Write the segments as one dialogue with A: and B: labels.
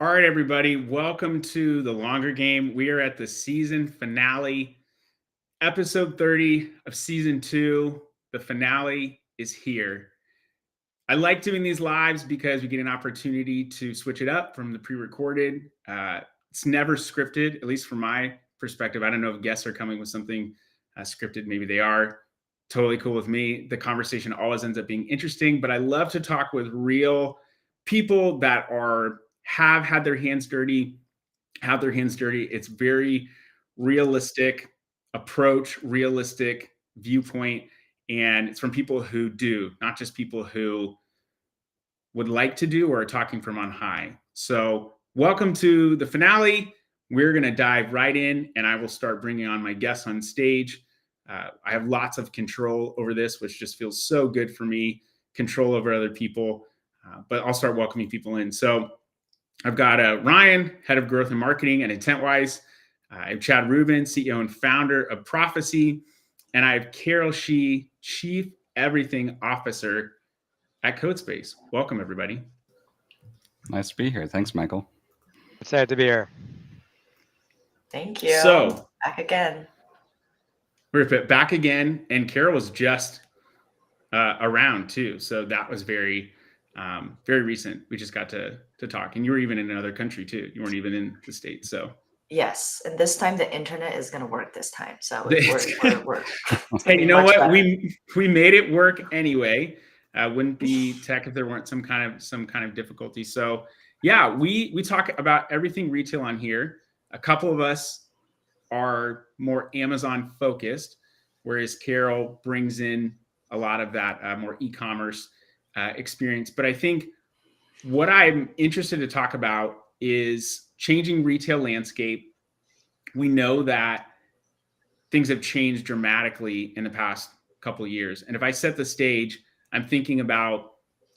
A: All right, everybody, welcome to The Longer Game. We are at the season finale, episode 30 of season 2. The finale is here. I like doing these lives because we get an opportunity to switch it up from the pre-recorded. It's never scripted, at least from my perspective. I don't know if guests are coming with something scripted. Maybe they are. Totally cool with me. The conversation always ends up being interesting, but I love to talk with real people that have had their hands dirty, It's very realistic approach, realistic viewpoint, and it's from people who do, not just people who would like to do or are talking from on high. So welcome to the finale. We're going to dive right in, and I will start bringing on my guests on stage. I have lots of control over this, which just feels so good for me, control over other people, but I'll start welcoming people in. So I've got Ryan, head of growth and marketing at Intentwise. I have Chad Rubin, CEO and founder of Profasee. And I have Carol Shih, chief everything officer at Qode Space. Welcome, everybody.
B: Nice to be here. Thanks, Michael.
C: Excited to be here.
D: Thank you.
A: So,
D: back again.
A: We're back again. And Carol was just around, too. So that was very recent. We just got to talk, and you were even in another country too. You weren't even in the States. So
D: yes, and this time the internet is going to work this time. So we're
A: hey, you know what? Better. We made it work anyway. Wouldn't be tech if there weren't some kind of difficulty. So yeah, we talk about everything retail on here. A couple of us are more Amazon focused, whereas Carol brings in a lot of that more e-commerce experience. But I think what I'm interested to talk about is changing retail landscape. We know that things have changed dramatically in the past couple of years. And if I set the stage, I'm thinking about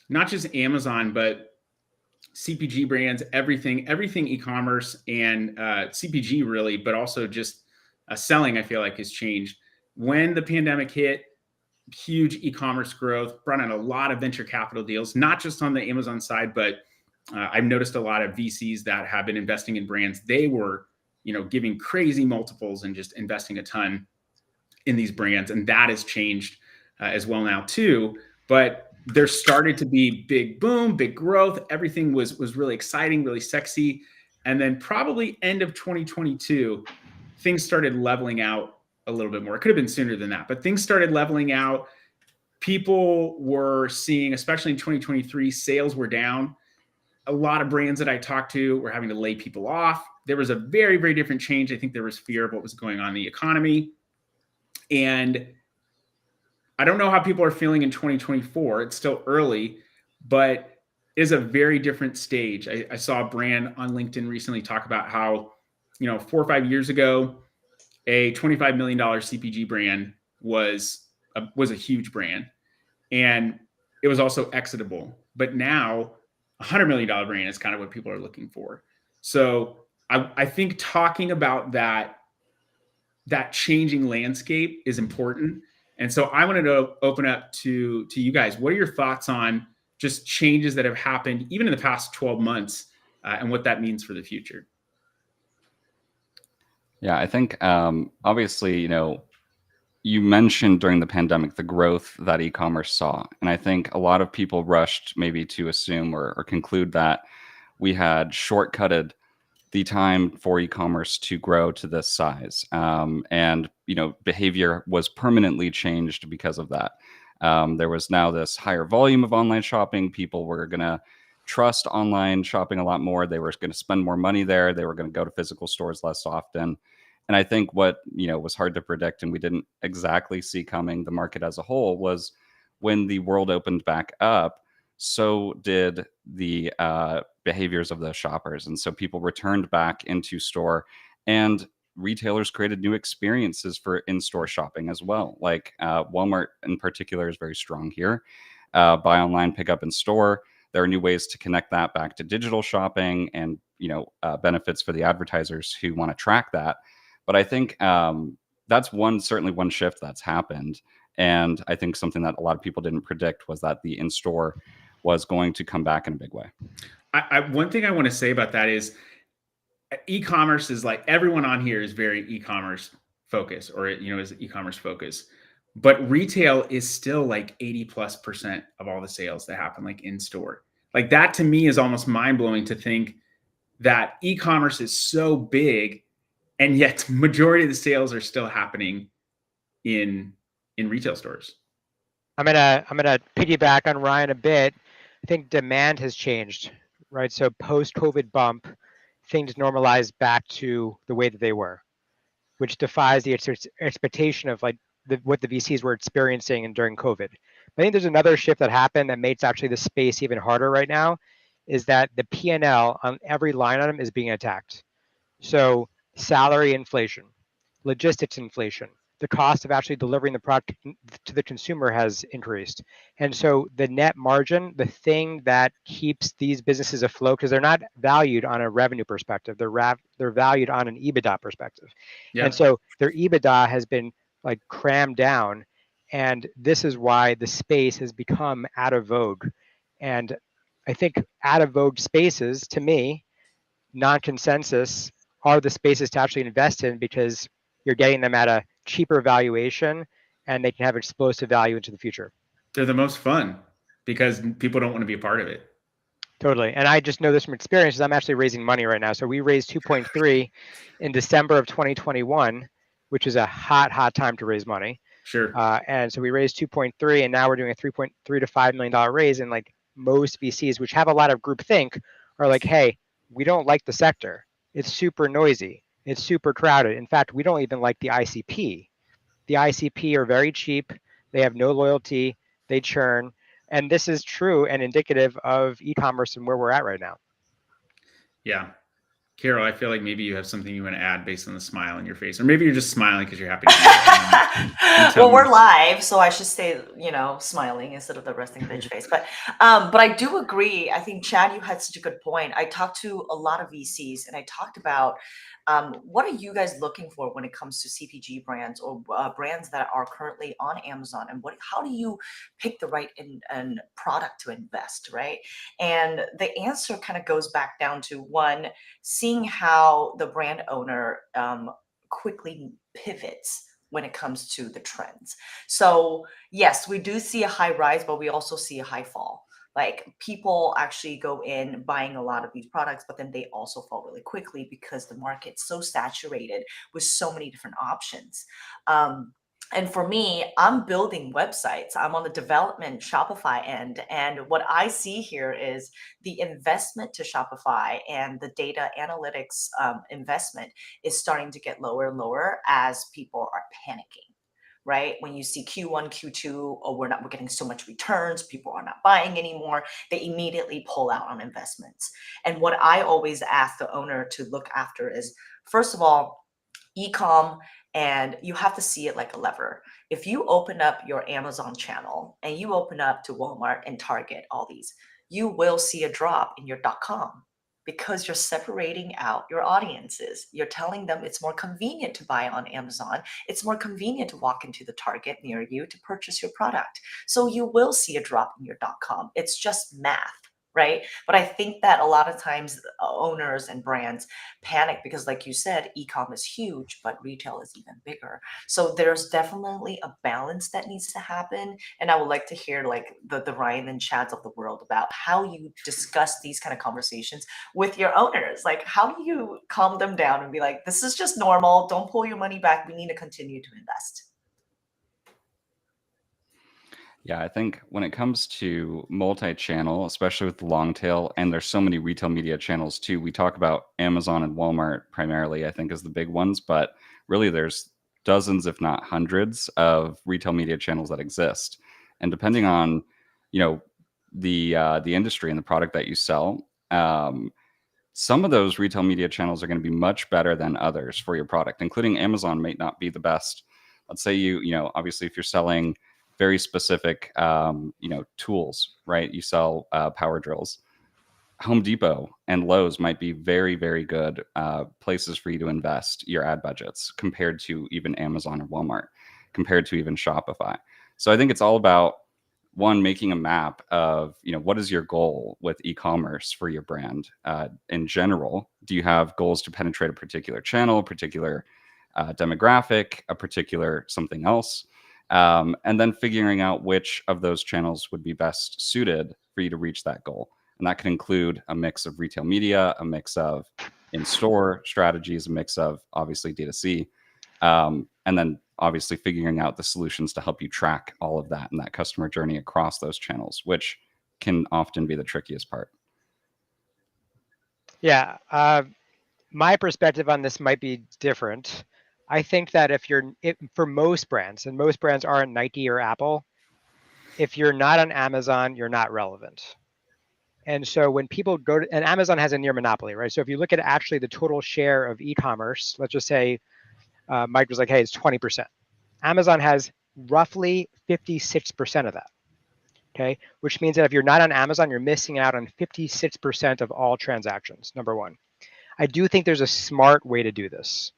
A: not just Amazon, but CPG brands, everything e-commerce and CPG really, but also just selling, I feel like has changed. When the pandemic hit, huge e-commerce growth, brought in a lot of venture capital deals, not just on the Amazon side, but I've noticed a lot of VCs that have been investing in brands. They were, giving crazy multiples and just investing a ton in these brands. And that has changed as well now too. But there started to be big boom, big growth. Everything was really exciting, really sexy. And then probably end of 2022, things started leveling out a little bit more. It could have been sooner than that, but things started leveling out. People were seeing, especially in 2023, sales were down. A lot of brands that I talked to were having to lay people off. There was a very, very different change. I think there was fear of what was going on in the economy. And I don't know how people are feeling in 2024. It's still early, but it is a very different stage. I saw a brand on LinkedIn recently talk about how, 4 or 5 years ago, a $25 million CPG brand was a huge brand, and it was also exitable. But now $100 million brand is kind of what people are looking for. So I think talking about that changing landscape is important. And so I wanted to open up to you guys. What are your thoughts on just changes that have happened even in the past 12 months and what that means for the future?
B: Yeah, I think obviously, you mentioned during the pandemic the growth that e-commerce saw. And I think a lot of people rushed maybe to assume or conclude that we had shortcutted the time for e-commerce to grow to this size. And, behavior was permanently changed because of that. There was now this higher volume of online shopping. People were going to trust online shopping a lot more. They were going to spend more money there. They were going to go to physical stores less often. And I think what, was hard to predict and we didn't exactly see coming, the market as a whole, was when the world opened back up, so did the behaviors of those shoppers. And so people returned back into store, and retailers created new experiences for in-store shopping as well. Like Walmart in particular is very strong here. Buy online, pick up in store. There are new ways to connect that back to digital shopping and, benefits for the advertisers who want to track that. But I think that's certainly one shift that's happened. And I think something that a lot of people didn't predict was that the in-store was going to come back in a big way.
A: one thing I want to say about that is e-commerce is like, everyone on here is very e-commerce focused, or, is e-commerce focused, but retail is still like 80+% of all the sales that happen like in store. Like that to me is almost mind blowing to think that e-commerce is so big, and yet majority of the sales are still happening in retail stores.
C: I'm gonna piggyback on Ryan a bit. I think demand has changed, right? So post-COVID bump, things normalized back to the way that they were, which defies the expectation of like what the VCs were experiencing during COVID. I think there's another shift that happened that makes actually the space even harder right now, is that the P&L on every line item is being attacked. So salary inflation, logistics inflation, the cost of actually delivering the product to the consumer has increased. And so the net margin, the thing that keeps these businesses afloat, because they're not valued on a revenue perspective, they're valued on an EBITDA perspective.
A: Yeah.
C: And so their EBITDA has been like crammed down. And this is why the space has become out of vogue. And I think out of vogue spaces, to me, non-consensus, are the spaces to actually invest in, because you're getting them at a cheaper valuation and they can have explosive value into the future.
A: They're the most fun because people don't want to be a part of it.
C: Totally. And I just know this from experience, I'm actually raising money right now. So we raised 2.3 in December of 2021, which is a hot time to raise money.
A: Sure.
C: And so we raised 2.3, and now we're doing a $3.3 to $5 million raise. And like most VCs, which have a lot of groupthink, are like, hey, we don't like the sector. It's super noisy. It's super crowded. In fact, we don't even like the ICP. The ICP are very cheap. They have no loyalty. They churn. And this is true and indicative of e-commerce and where we're at right now.
A: Yeah. Carol, I feel like maybe you have something you want to add based on the smile on your face, or maybe you're just smiling because you're happy to be here.
D: Well, we're live, so I should stay, smiling instead of the resting bitch face. But I do agree. I think, Chad, you had such a good point. I talked to a lot of VCs, and I talked about what are you guys looking for when it comes to CPG brands or brands that are currently on Amazon, and how do you pick the right product to invest, right? And the answer kind of goes back down to one, seeing how the brand owner quickly pivots when it comes to the trends. So yes, we do see a high rise, but we also see a high fall. Like people actually go in buying a lot of these products, but then they also fall really quickly because the market's so saturated with so many different options. And for me, I'm building websites. I'm on the development Shopify end. And what I see here is the investment to Shopify and the data analytics investment is starting to get lower and lower as people are panicking. Right? When you see Q1, Q2, oh, we're getting so much returns, people are not buying anymore, they immediately pull out on investments. And what I always ask the owner to look after is, first of all, e-com, and you have to see it like a lever. If you open up your Amazon channel and you open up to Walmart and Target, all these, you will see a drop in your .com. Because you're separating out your audiences. You're telling them it's more convenient to buy on Amazon. It's more convenient to walk into the Target near you to purchase your product. So you will see a drop in your .com. It's just math, right? But I think that a lot of times owners and brands panic because, like you said, e-com is huge, but retail is even bigger. So there's definitely a balance that needs to happen. And I would like to hear like the Ryan and Chads of the world about how you discuss these kind of conversations with your owners. Like, how do you calm them down and be like, this is just normal. Don't pull your money back. We need to continue to invest.
B: Yeah, I think when it comes to multi-channel, especially with the long tail, and there's so many retail media channels too. We talk about Amazon and Walmart primarily, I think, as the big ones, but really there's dozens, if not hundreds, of retail media channels that exist. And depending on, the industry and the product that you sell, some of those retail media channels are going to be much better than others for your product, including Amazon might not be the best. Let's say obviously if you're selling very specific, tools, right? You sell power drills. Home Depot and Lowe's might be very, very good places for you to invest your ad budgets compared to even Amazon or Walmart, compared to even Shopify. So I think it's all about one, making a map of, what is your goal with e-commerce for your brand in general? Do you have goals to penetrate a particular channel, a particular demographic, a particular something else? And then figuring out which of those channels would be best suited for you to reach that goal. And that can include a mix of retail media, a mix of in-store strategies, a mix of obviously D2C, and then obviously figuring out the solutions to help you track all of that and that customer journey across those channels, which can often be the trickiest part.
C: Yeah, my perspective on this might be different. I think that for most brands, and most brands aren't Nike or Apple, if you're not on Amazon, you're not relevant. And so when people go to, and Amazon has a near monopoly, right? So if you look at actually the total share of e-commerce, let's just say Mike was like, hey, it's 20%. Amazon has roughly 56% of that, okay? Which means that if you're not on Amazon, you're missing out on 56% of all transactions, number one. I do think there's a smart way to do this.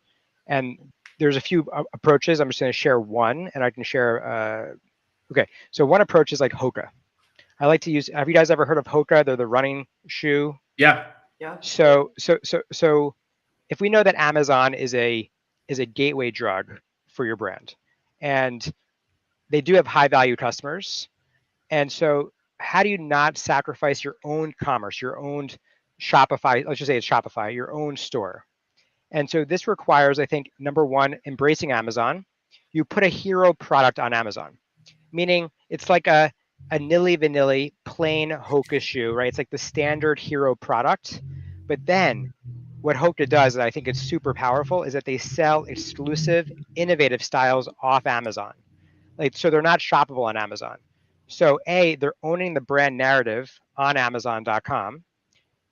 C: And there's a few approaches. I'm just going to share one, and I can share, okay. So one approach is like Hoka. I like to use, have you guys ever heard of Hoka? They're the running shoe.
A: Yeah.
D: Yeah.
C: So if we know that Amazon is a gateway drug for your brand, and they do have high value customers, and so how do you not sacrifice your own commerce, your own Shopify? Let's just say it's Shopify, your own store. And so this requires, I think, number one, embracing Amazon. You put a hero product on Amazon, meaning it's like a nilly vanilly plain Hoka shoe, right? It's like the standard hero product. But then what Hoka does, and I think it's super powerful, is that they sell exclusive, innovative styles off Amazon. So they're not shoppable on Amazon. So they're owning the brand narrative on Amazon.com.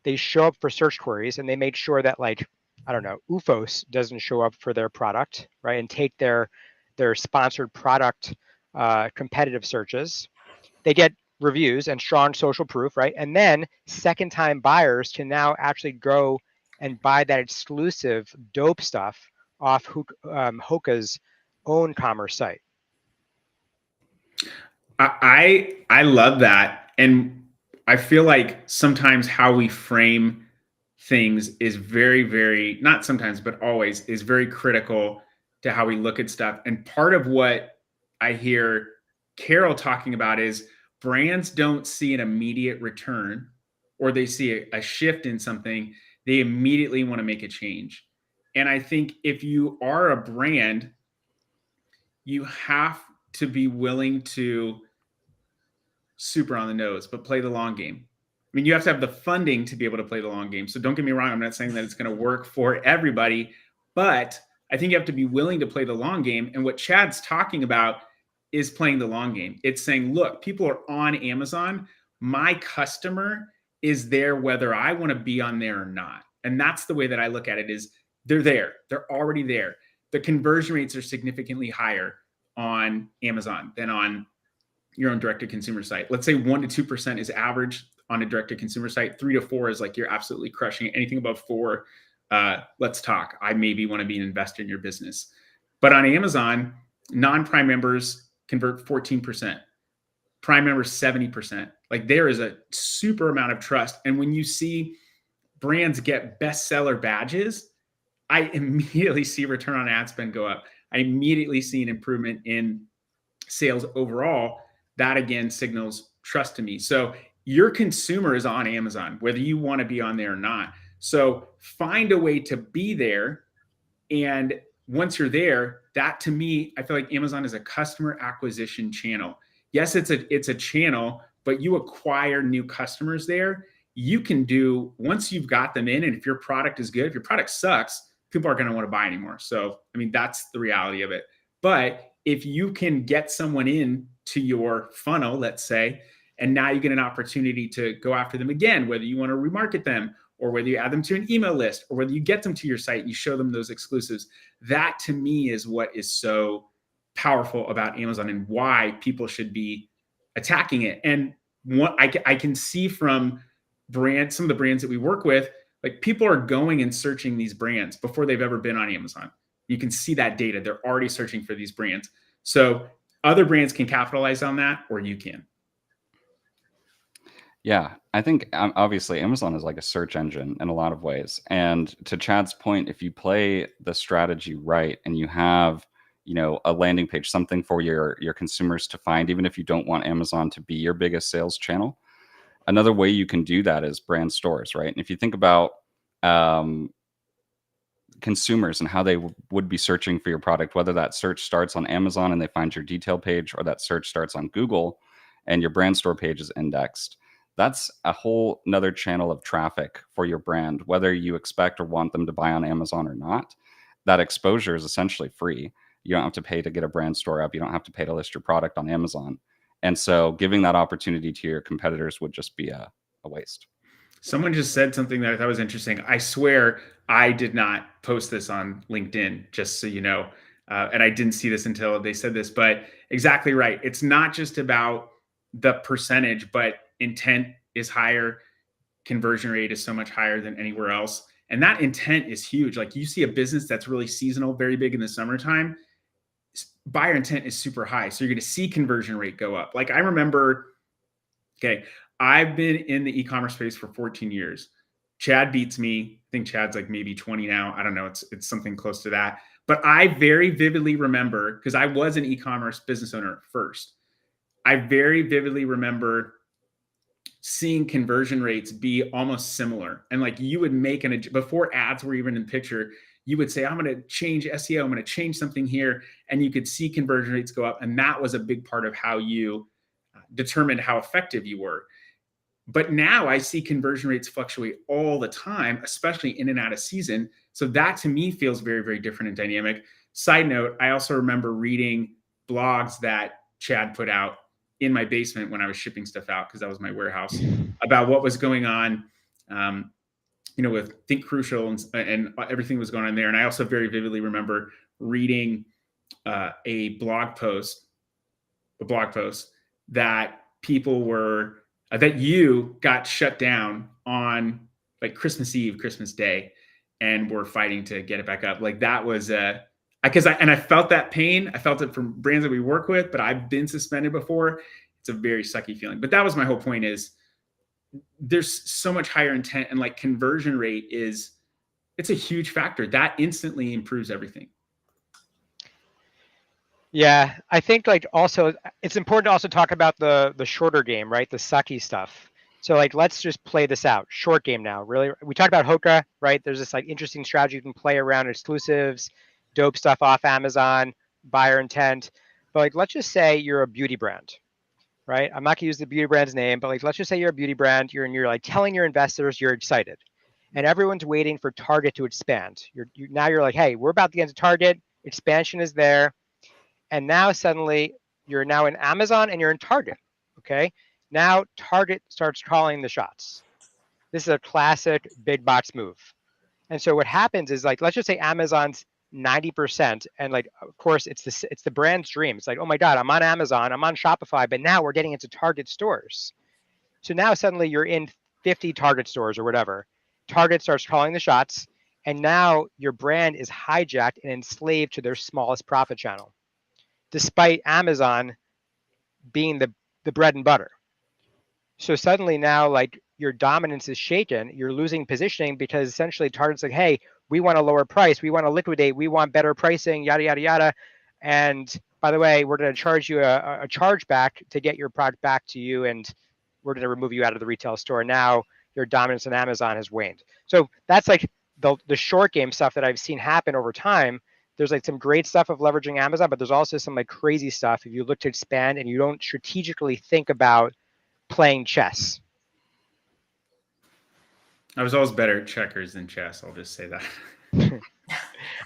C: They show up for search queries, and they make sure that, like, I don't know, UFOS doesn't show up for their product, right? And take their sponsored product competitive searches. They get reviews and strong social proof, right? And then second-time buyers can now actually go and buy that exclusive dope stuff off Hoka's own commerce site.
A: I love that. And I feel like sometimes how we frame things is very, very, not sometimes, but always is very critical to how we look at stuff. And part of what I hear Carol talking about is brands don't see an immediate return, or they see a shift in something, they immediately want to make a change. And I think if you are a brand, you have to be willing to super on the nose, but play the long game. I mean, you have to have the funding to be able to play the long game. So don't get me wrong. I'm not saying that it's going to work for everybody, but I think you have to be willing to play the long game. And what Chad's talking about is playing the long game. It's saying, look, people are on Amazon. My customer is there whether I want to be on there or not. And that's the way that I look at it, is they're there. They're already there. The conversion rates are significantly higher on Amazon than on your own direct-to-consumer site. Let's say 1 to 2% is average on a direct-to-consumer site. 3 to 4 is like you're absolutely crushing it. Anything above 4, let's talk. I maybe want to be an investor in your business. But on Amazon, non-Prime members convert 14%. Prime members 70%. Like, there is a super amount of trust. And when you see brands get bestseller badges, I immediately see return on ad spend go up. I immediately see an improvement in sales overall. That again signals trust to me. So your consumer is on Amazon, whether you want to be on there or not. So find a way to be there. And once you're there, that to me, I feel like Amazon is a customer acquisition channel. Yes, it's a channel, but you acquire new customers there. You can do, once you've got them in, and if your product is good, if your product sucks, people aren't going to want to buy anymore. So, I mean, that's the reality of it. But if you can get someone in to your funnel, let's say, and now you get an opportunity to go after them again, whether you want to remarket them, or whether you add them to an email list, or whether you get them to your site and you show them those exclusives, that to me is what is so powerful about Amazon and why people should be attacking it. And what I can see from brands, some of the brands that we work with, like, people are going and searching these brands before they've ever been on Amazon. You can see that data. They're already searching for these brands. So other brands can capitalize on that, or you can.
B: Yeah, I think obviously Amazon is like a search engine in a lot of ways. And to Chad's point, if you play the strategy right and you have, a landing page, something for your consumers to find, even if you don't want Amazon to be your biggest sales channel, another way you can do that is brand stores, right? And if you think about consumers and how they would be searching for your product, whether that search starts on Amazon and they find your detail page, or that search starts on Google and your brand store page is indexed, that's a whole another channel of traffic for your brand, whether you expect or want them to buy on Amazon or not. That exposure is essentially free. You don't have to pay to get a brand store up. You don't have to pay to list your product on Amazon. And so giving that opportunity to your competitors would just be a waste.
A: Someone just said something that I thought was interesting. I swear I did not post this on LinkedIn, just so you know. And I didn't see this until they said this, but exactly right. It's not just about the percentage, but intent is higher. Conversion rate is so much higher than anywhere else. And that intent is huge. Like you see a business that's really seasonal, very big in the summertime, buyer intent is super high. So you're going to see conversion rate go up. Like I remember, okay, I've been in the e-commerce space for 14 years. Chad beats me. I think Chad's like maybe 20 now. I don't know. It's something close to that. But I very vividly remember, because I was an e-commerce business owner first. I very vividly remember seeing conversion rates be almost similar. And like you would make before ads were even in the picture, you would say, I'm going to change SEO. I'm going to change something here. And you could see conversion rates go up. And that was a big part of how you determined how effective you were. But now I see conversion rates fluctuate all the time, especially in and out of season. So that to me feels very, very different and dynamic. Side note, I also remember reading blogs that Chad put out in my basement when I was shipping stuff out, because that was my warehouse, about what was going on, with Think Crucial and everything was going on there. And I also very vividly remember reading a blog post that people were, that you got shut down on like Christmas Eve, Christmas Day, and were fighting to get it back up. Like that was I felt that pain. I felt it from brands that we work with, but I've been suspended before. It's a very sucky feeling. But that was my whole point, is there's so much higher intent, and like conversion rate it's a huge factor. That instantly improves everything.
C: Yeah, I think like also it's important to also talk about the shorter game, right? The sucky stuff. So like let's just play this out. Short game now. Really, we talked about Hoka, right? There's this like interesting strategy you can play around exclusives, dope stuff off Amazon, buyer intent. But like let's just say you're a beauty brand, right? I'm not gonna use the beauty brand's name, but like let's just say you're a beauty brand. You're like telling your investors you're excited, and everyone's waiting for Target to expand. Now you're like, hey, we're about to get into Target. Expansion is there. And now suddenly you're now in Amazon and you're in Target. Okay. Now Target starts calling the shots. This is a classic big box move. And so what happens is like, let's just say Amazon's 90%. And like, of course, it's the brand's dream. It's like, oh my God, I'm on Amazon, I'm on Shopify, but now we're getting into Target stores. So now suddenly you're in 50 Target stores or whatever. Target starts calling the shots. And now your brand is hijacked and enslaved to their smallest profit channel, despite Amazon being the bread and butter. So suddenly now like your dominance is shaken, you're losing positioning, because essentially Target's like, hey, we want a lower price, we want to liquidate, we want better pricing, yada, yada, yada. And by the way, we're going to charge you a charge back to get your product back to you, and we're going to remove you out of the retail store. Now your dominance on Amazon has waned. So that's like the short game stuff that I've seen happen over time. There's like some great stuff of leveraging Amazon, but there's also some like crazy stuff if you look to expand and you don't strategically think about playing chess.
A: I was always better at checkers than chess. I'll just say that.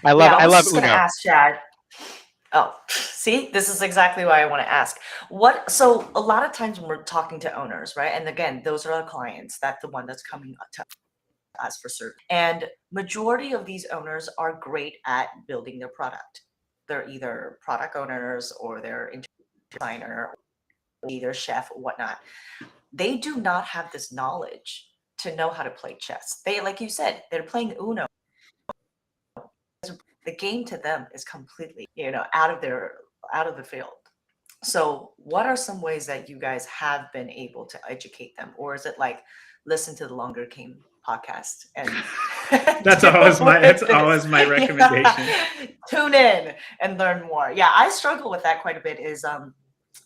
C: I love
D: just
C: Uno.
D: Gonna ask Chad. Oh, see, this is exactly why I want to ask. So a lot of times when we're talking to owners, right? And again, those are our clients. That's the one that's coming to us for service. And majority of these owners are great at building their product. They're either product owners or they're interior designer, or either chef or whatnot. They do not have this knowledge to know how to play chess. They, like you said, they're playing Uno. The game to them is completely, out of the field. So what are some ways that you guys have been able to educate them? Or is it like listen to the Longer Game podcast and
A: That's always my recommendation.
D: Yeah. Tune in and learn more. Yeah, I struggle with that quite a bit is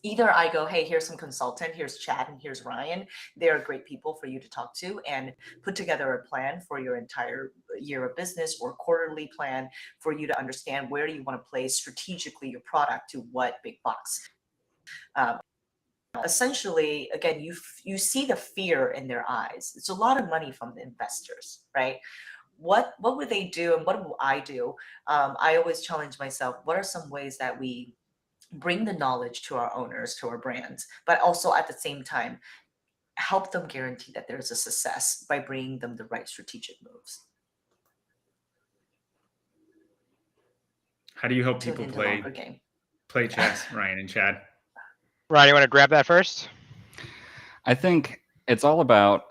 D: either I go, hey, here's some consultant, here's Chad and here's Ryan. They're great people for you to talk to and put together a plan for your entire year of business or quarterly plan for you to understand where do you want to place strategically your product to what big box. Essentially, again, you see the fear in their eyes. It's a lot of money from the investors, right? What would they do and what will I do? I always challenge myself, what are some ways that we bring the knowledge to our owners, to our brands, but also at the same time, help them guarantee that there's a success by bringing them the right strategic moves.
A: How do you help
D: Tune
A: people
D: into Longer Game.
A: play chess, Ryan and Chad?
C: Ryan, you want to grab that first?
B: I think it's all about,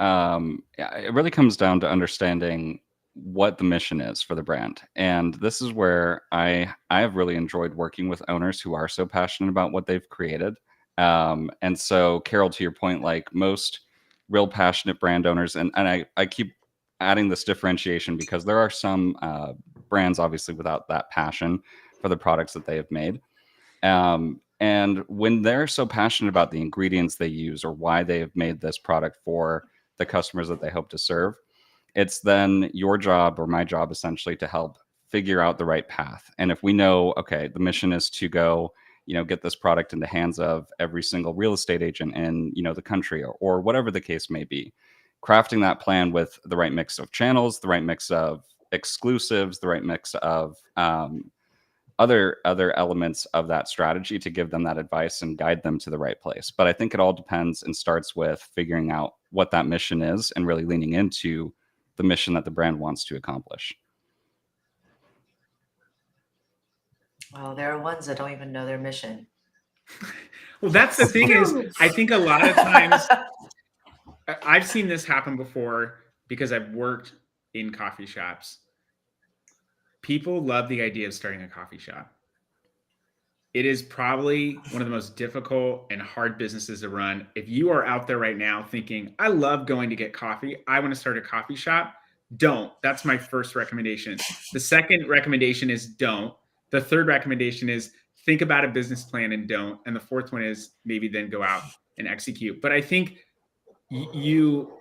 B: it really comes down to understanding what the mission is for the brand. And this is where I have really enjoyed working with owners who are so passionate about what they've created. And so, Carol, to your point, like most real passionate brand owners, and I keep adding this differentiation because there are some brands obviously without that passion for the products that they have made. And when they're so passionate about the ingredients they use or why they have made this product for the customers that they hope to serve, it's then your job or my job essentially to help figure out the right path. And if we know, okay, the mission is to go, get this product in the hands of every single real estate agent in, the country or whatever the case may be, crafting that plan with the right mix of channels, the right mix of exclusives, the right mix of other elements of that strategy to give them that advice and guide them to the right place. But I think it all depends and starts with figuring out what that mission is and really leaning into the mission that the brand wants to accomplish.
D: Well, there are ones that don't even know their mission.
A: Well, that's the thing is, I think a lot of times I've seen this happen before because I've worked in coffee shops. People love the idea of starting a coffee shop. It is probably one of the most difficult and hard businesses to run. If you are out there right now thinking, I love going to get coffee, I want to start a coffee shop, don't. That's my first recommendation. The second recommendation is don't. The third recommendation is think about a business plan and don't. And the fourth one is maybe then go out and execute. But I think you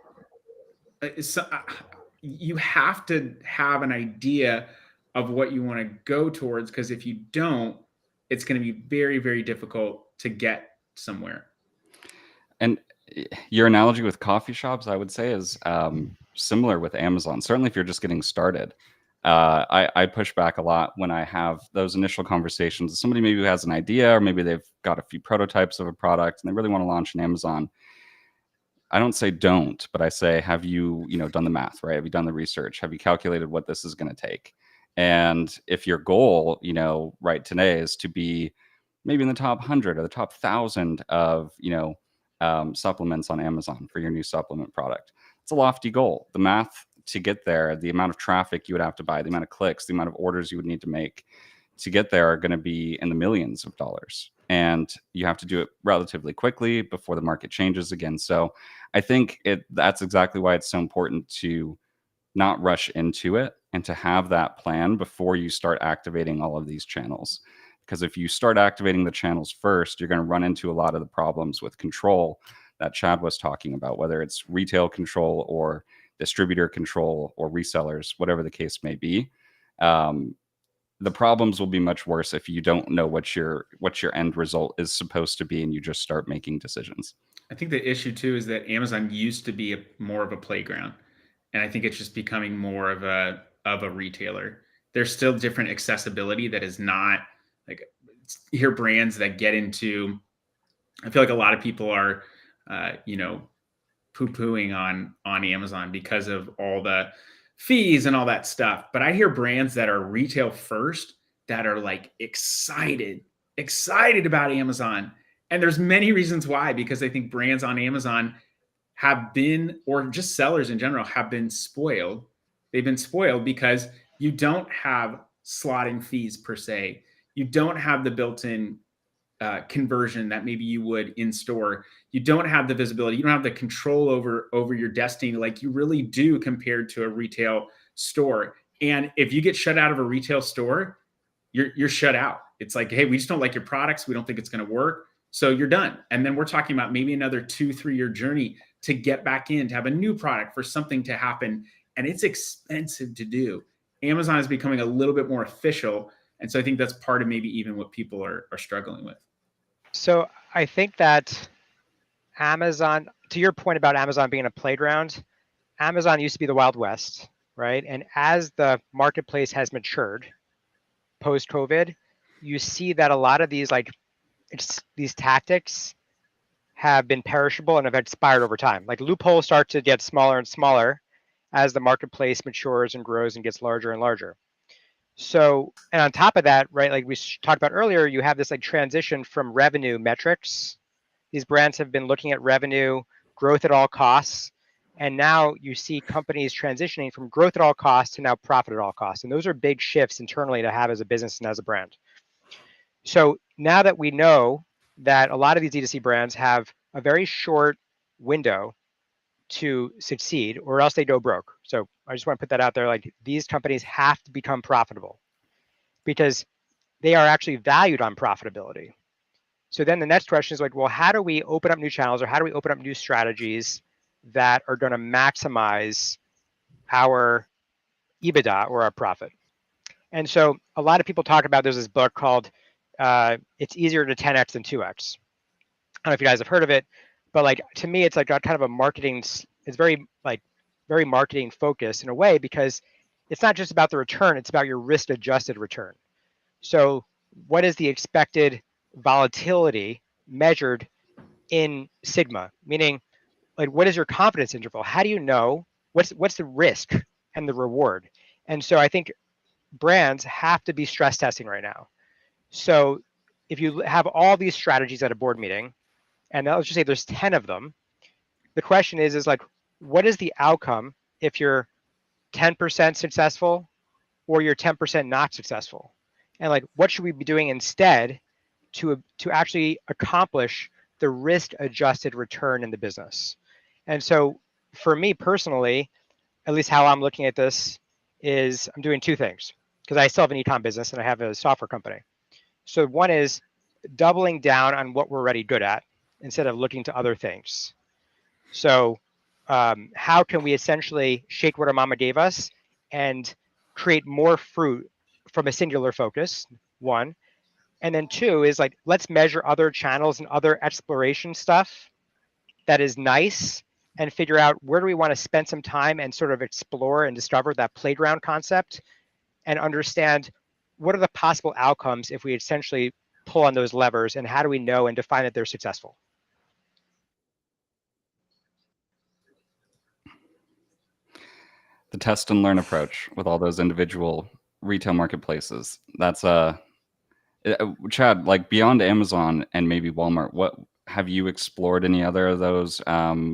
A: have to have an idea of what you want to go towards, because if you don't, it's going to be very, very difficult to get somewhere.
B: And your analogy with coffee shops, I would say, is similar with Amazon. Certainly, if you're just getting started, I push back a lot when I have those initial conversations with somebody maybe who has an idea, or maybe they've got a few prototypes of a product and they really want to launch on Amazon. I don't say don't, but I say, have you, done the math, right? Have you done the research? Have you calculated what this is going to take? And if your goal, right today is to be maybe in the top 100 or the top 1,000 of, supplements on Amazon for your new supplement product, it's a lofty goal. The math to get there, the amount of traffic you would have to buy, the amount of clicks, the amount of orders you would need to make to get there are going to be in the millions of dollars. And you have to do it relatively quickly before the market changes again. So I think that's exactly why it's so important to not rush into it and to have that plan before you start activating all of these channels. Because if you start activating the channels first, you're going to run into a lot of the problems with control that Chad was talking about, whether it's retail control or distributor control or resellers, whatever the case may be. The problems will be much worse if you don't know what your end result is supposed to be and you just start making decisions.
A: I think the issue too is that Amazon used to be more of a playground. And I think it's just becoming more of a retailer. There's still different accessibility that is not like, you hear brands that get into, I feel like a lot of people are, poo-pooing on Amazon because of all the fees and all that stuff. But I hear brands that are retail first that are like excited about Amazon. And there's many reasons why, because I think brands on Amazon have been, or just sellers in general, have been spoiled. They've been spoiled because you don't have slotting fees per se. You don't have the built-in conversion that maybe you would in store. You don't have the visibility. You don't have the control over your destiny like you really do compared to a retail store. And if you get shut out of a retail store, you're shut out. It's like, hey, we just don't like your products. We don't think it's going to work. So you're done. And then we're talking about maybe another 2-3 year journey to get back in, to have a new product, for something to happen. And it's expensive to do. Amazon is becoming a little bit more official. And so I think that's part of maybe even what people are struggling with.
C: So I think that Amazon, to your point about Amazon being a playground, Amazon used to be the Wild West, right? And as the marketplace has matured post-COVID, you see that a lot of these these tactics have been perishable and have expired over time. Like loopholes start to get smaller and smaller as the marketplace matures and grows and gets larger and larger. So, and on top of that, right, like we talked about earlier, you have this like transition from revenue metrics. These brands have been looking at revenue, growth at all costs. And now you see companies transitioning from growth at all costs to now profit at all costs. And those are big shifts internally to have as a business and as a brand. So now that we know that a lot of these D2C brands have a very short window to succeed, or else they go broke. So I just want to put that out there. Like these companies have to become profitable because they are actually valued on profitability. So then the next question is like, well, how do we open up new channels, or how do we open up new strategies that are going to maximize our EBITDA or our profit? And so a lot of people talk about, there's this book called It's Easier to 10x than 2x. I don't know if you guys have heard of it, but like to me, it's like got kind of a marketing, it's very marketing focused in a way, because it's not just about the return, it's about your risk adjusted return. So what is the expected volatility measured in sigma? Meaning, like, what is your confidence interval? How do you know what's the risk and the reward? And so I think brands have to be stress testing right now. So if you have all these strategies at a board meeting, and let's just say there's 10 of them, the question is like, what is the outcome if you're 10% successful or you're 10% not successful? And like, what should we be doing instead to actually accomplish the risk adjusted return in the business? And so for me personally, at least how I'm looking at this is I'm doing two things, because I still have an e-com business and I have a software company. So one is doubling down on what we're already good at instead of looking to other things. So how can we essentially shake what our mama gave us and create more fruit from a singular focus, one. And then two is like, let's measure other channels and other exploration stuff that is nice, and figure out where do we want to spend some time and sort of explore and discover that playground concept, and understand what are the possible outcomes if we essentially pull on those levers, and how do we know and define that they're successful?
B: The test and learn approach with all those individual retail marketplaces. That's Chad, like beyond Amazon and maybe Walmart, what have you explored any other of those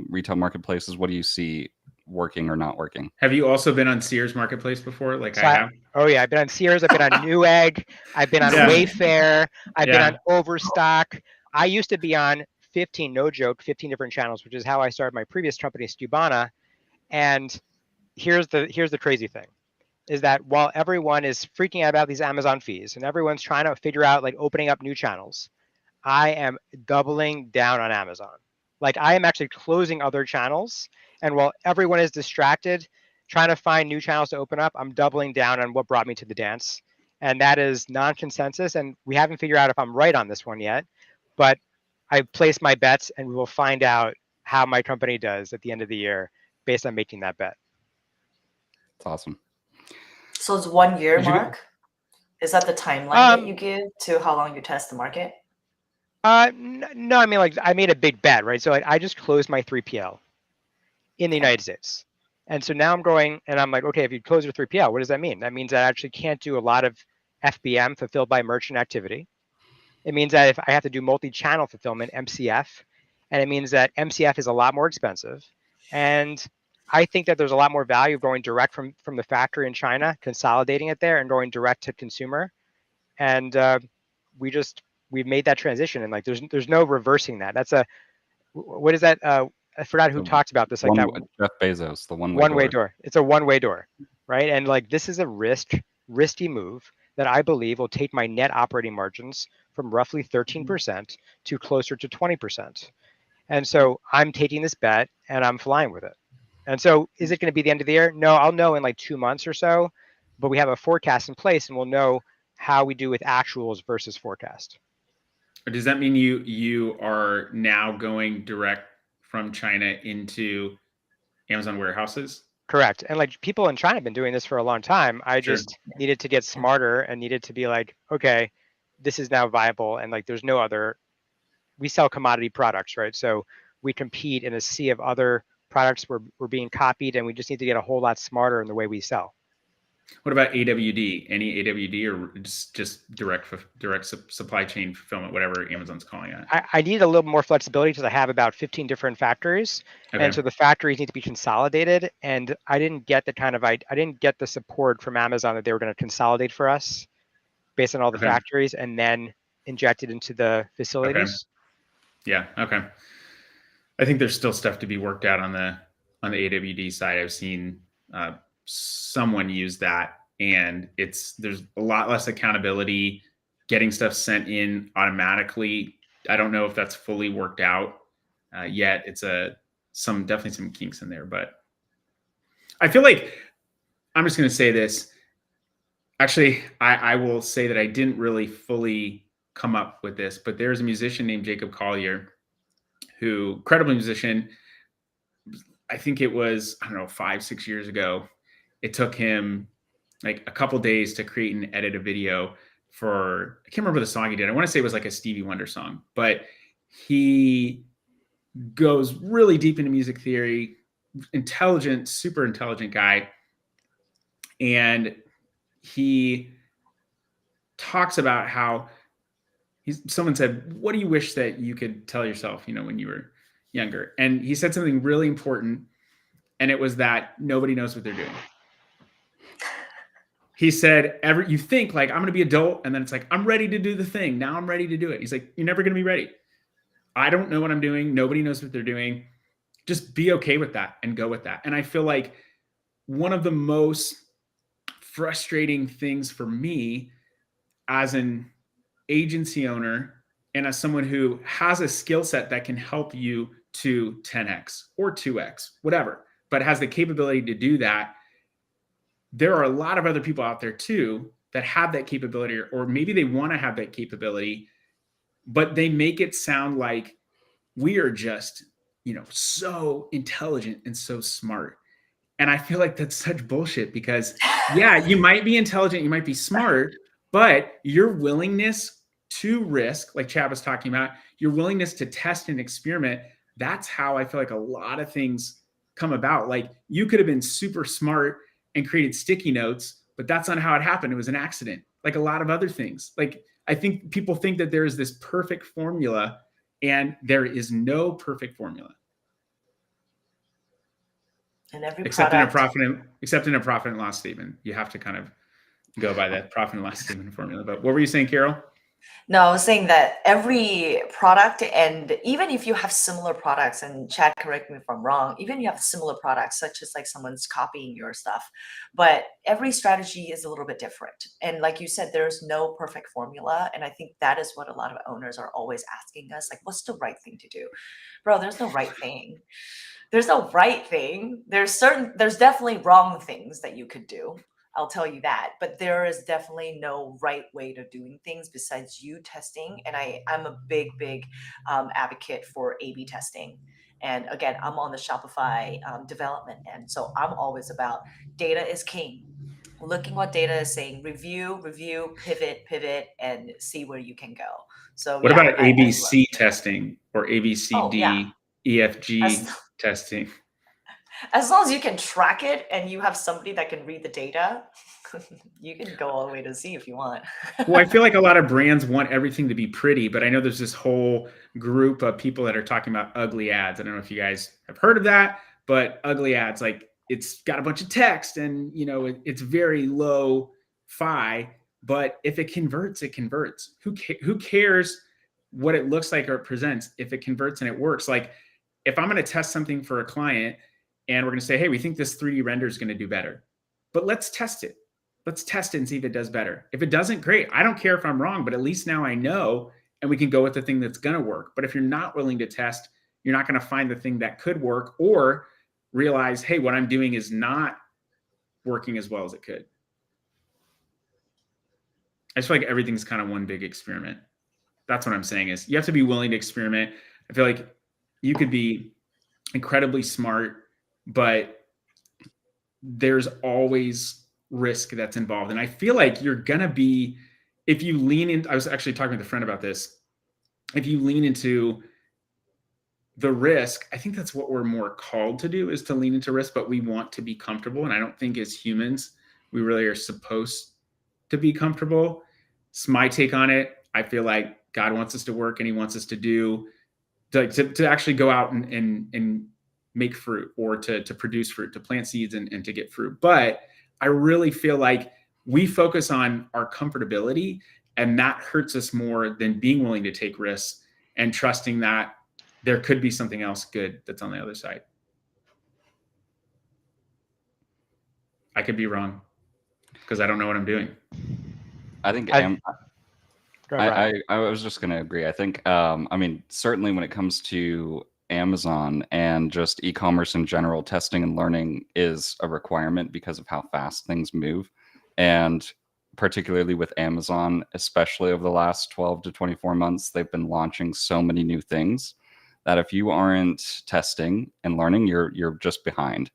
B: retail marketplaces? What do you see working or not working?
A: Have you also been on Sears Marketplace before? Like
C: So
A: I have?
C: Oh yeah, I've been on Sears, I've been on Newegg, I've been on Wayfair, I've been on Overstock. I used to be on 15, no joke, 15 different channels, which is how I started my previous company, Stubana. And here's the crazy thing, is that while everyone is freaking out about these Amazon fees and everyone's trying to figure out like opening up new channels, I am doubling down on Amazon. Like I am actually closing other channels. And while everyone is distracted trying to find new channels to open up, I'm doubling down on what brought me to the dance. And that is non-consensus. And we haven't figured out if I'm right on this one yet, but I placed my bets, and we will find out how my company does at the end of the year based on making that bet.
B: It's awesome.
D: So it's 1 year, Mark? Is that the timeline that you give to how long you test the market?
C: No, I mean, like I made a big bet, right? So like, I just closed my 3PL in the United States. And so now I'm going and I'm like, okay, if you close your 3PL, what does that mean? That means I actually can't do a lot of FBM, fulfilled by merchant activity. It means that if I have to do multi-channel fulfillment, MCF, and it means that MCF is a lot more expensive. And I think that there's a lot more value of going direct from the factory in China, consolidating it there and going direct to consumer. And we just we've made that transition, and like there's no reversing that. That's what is that? I forgot who talked about this. Like that
B: Jeff Bezos, the
C: one-way door. It's a one-way door, right? And like this is a risky move that I believe will take my net operating margins from roughly 13% to closer to 20%. And so I'm taking this bet and I'm flying with it. And so is it going to be the end of the year? No, I'll know in like 2 months or so, but we have a forecast in place and we'll know how we do with actuals versus forecast.
A: Does that mean you are now going direct from China into Amazon warehouses?
C: Correct. And like people in China have been doing this for a long time. I just needed to get smarter and needed to be like, okay, this is now viable. And like, there's no other, we sell commodity products, right? So we compete in a sea of other products. We're being copied, and we just need to get a whole lot smarter in the way we sell.
A: What about AWD? Any AWD or just direct supply chain fulfillment, whatever Amazon's calling it?
C: I need a little more flexibility because I have about 15 different factories. Okay. And so the factories need to be consolidated. And I didn't get I didn't get the support from Amazon that they were going to consolidate for us based on all the factories and then inject it into the facilities.
A: Yeah. Okay. I think there's still stuff to be worked out on the AWD side. I've seen someone use that, and there's a lot less accountability, getting stuff sent in automatically. I don't know if that's fully worked out yet. It's definitely some kinks in there, but I feel like I'm just going to say this. Actually, I will say that I didn't really fully come up with this, but there's a musician named Jacob Collier, who, incredible musician. I think it was, 5-6 years ago. It took him like a couple days to create and edit a video for, I can't remember the song he did. I want to say it was like a Stevie Wonder song, but he goes really deep into music theory, intelligent, super intelligent guy. And he talks about how someone said, what do you wish that you could tell yourself, when you were younger? And he said something really important. And it was that nobody knows what they're doing. He said, you think like, I'm going to be adult. And then it's like, I'm ready to do the thing. Now I'm ready to do it. He's like, you're never going to be ready. I don't know what I'm doing. Nobody knows what they're doing. Just be okay with that and go with that. And I feel like one of the most frustrating things for me as an agency owner and as someone who has a skill set that can help you to 10x or 2x, whatever, but has the capability to do that. There are a lot of other people out there too that have that capability, or maybe they want to have that capability, but they make it sound like we are just, so intelligent and so smart. And I feel like that's such bullshit because yeah, you might be intelligent, you might be smart, but your willingness to risk, like Chad was talking about, your willingness to test and experiment, that's how I feel like a lot of things come about. Like you could have been super smart and created sticky notes, but that's not how it happened. It was an accident, like a lot of other things. Like I think people think that there is this perfect formula, and there is no perfect formula.
D: And every
A: except in a profit and loss statement. You have to kind of go by that profit and loss statement formula. But what were you saying, Carol?
D: No, I was saying that every product, and even if you have similar products, and Chad, correct me if I'm wrong, even if you have similar products, such as like someone's copying your stuff, but every strategy is a little bit different. And like you said, there's no perfect formula. And I think that is what a lot of owners are always asking us, like, what's the right thing to do? Bro, there's no right thing. There's no right thing. There's definitely wrong things that you could do. I'll tell you that, but there is definitely no right way to doing things besides you testing. And I'm a big advocate for A/B testing. And again, I'm on the Shopify development end. So I'm always about data is king. Looking what data is saying, review, pivot, and see where you can go. So
A: what about ABC testing or ABCD, EFG testing?
D: As long as you can track it and you have somebody that can read the data, you can go all the way to Z if you want.
A: Well, I feel like a lot of brands want everything to be pretty, but I know there's this whole group of people that are talking about ugly ads. I don't know if you guys have heard of that, but ugly ads, like it's got a bunch of text and, it's very low fi, but if it converts, it converts. Who cares what it looks like or it presents if it converts and it works? Like if I'm going to test something for a client and we're going to say, hey, we think this 3D render is going to do better, but let's test it. Let's test it and see if it does better. If it doesn't, great. I don't care if I'm wrong, but at least now I know and we can go with the thing that's going to work. But if you're not willing to test, you're not going to find the thing that could work or realize, hey, what I'm doing is not working as well as it could. I just feel like everything's kind of one big experiment. That's what I'm saying is you have to be willing to experiment. I feel like you could be incredibly smart, but there's always risk that's involved. And I feel like you're going to be, if you lean in, I was actually talking with a friend about this. If you lean into the risk, I think that's what we're more called to do, is to lean into risk, but we want to be comfortable. And I don't think as humans, we really are supposed to be comfortable. It's my take on it. I feel like God wants us to work and he wants us to do, to actually go out and make fruit, or to produce fruit, to plant seeds and to get fruit. But I really feel like we focus on our comfortability, and that hurts us more than being willing to take risks and trusting that there could be something else good that's on the other side. I could be wrong because I don't know what I'm doing.
B: I think I was just going to agree. I think, I mean, certainly when it comes to Amazon and just e-commerce in general, testing and learning is a requirement because of how fast things move. And particularly with Amazon, especially over the last 12 to 24 months, they've been launching so many new things that if you aren't testing and learning, you're just behind.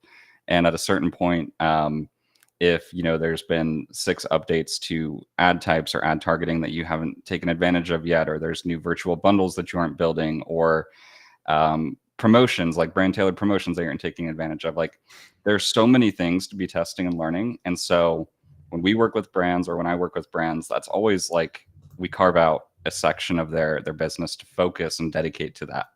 B: And at a certain point, if there's been 6 updates to ad types or ad targeting that you haven't taken advantage of yet, or there's new virtual bundles that you aren't building, or promotions like brand tailored promotions that you aren't taking advantage of, like there's so many things to be testing and learning. And so when we work with brands, or when I work with brands, that's always like we carve out a section of their business to focus and dedicate to that,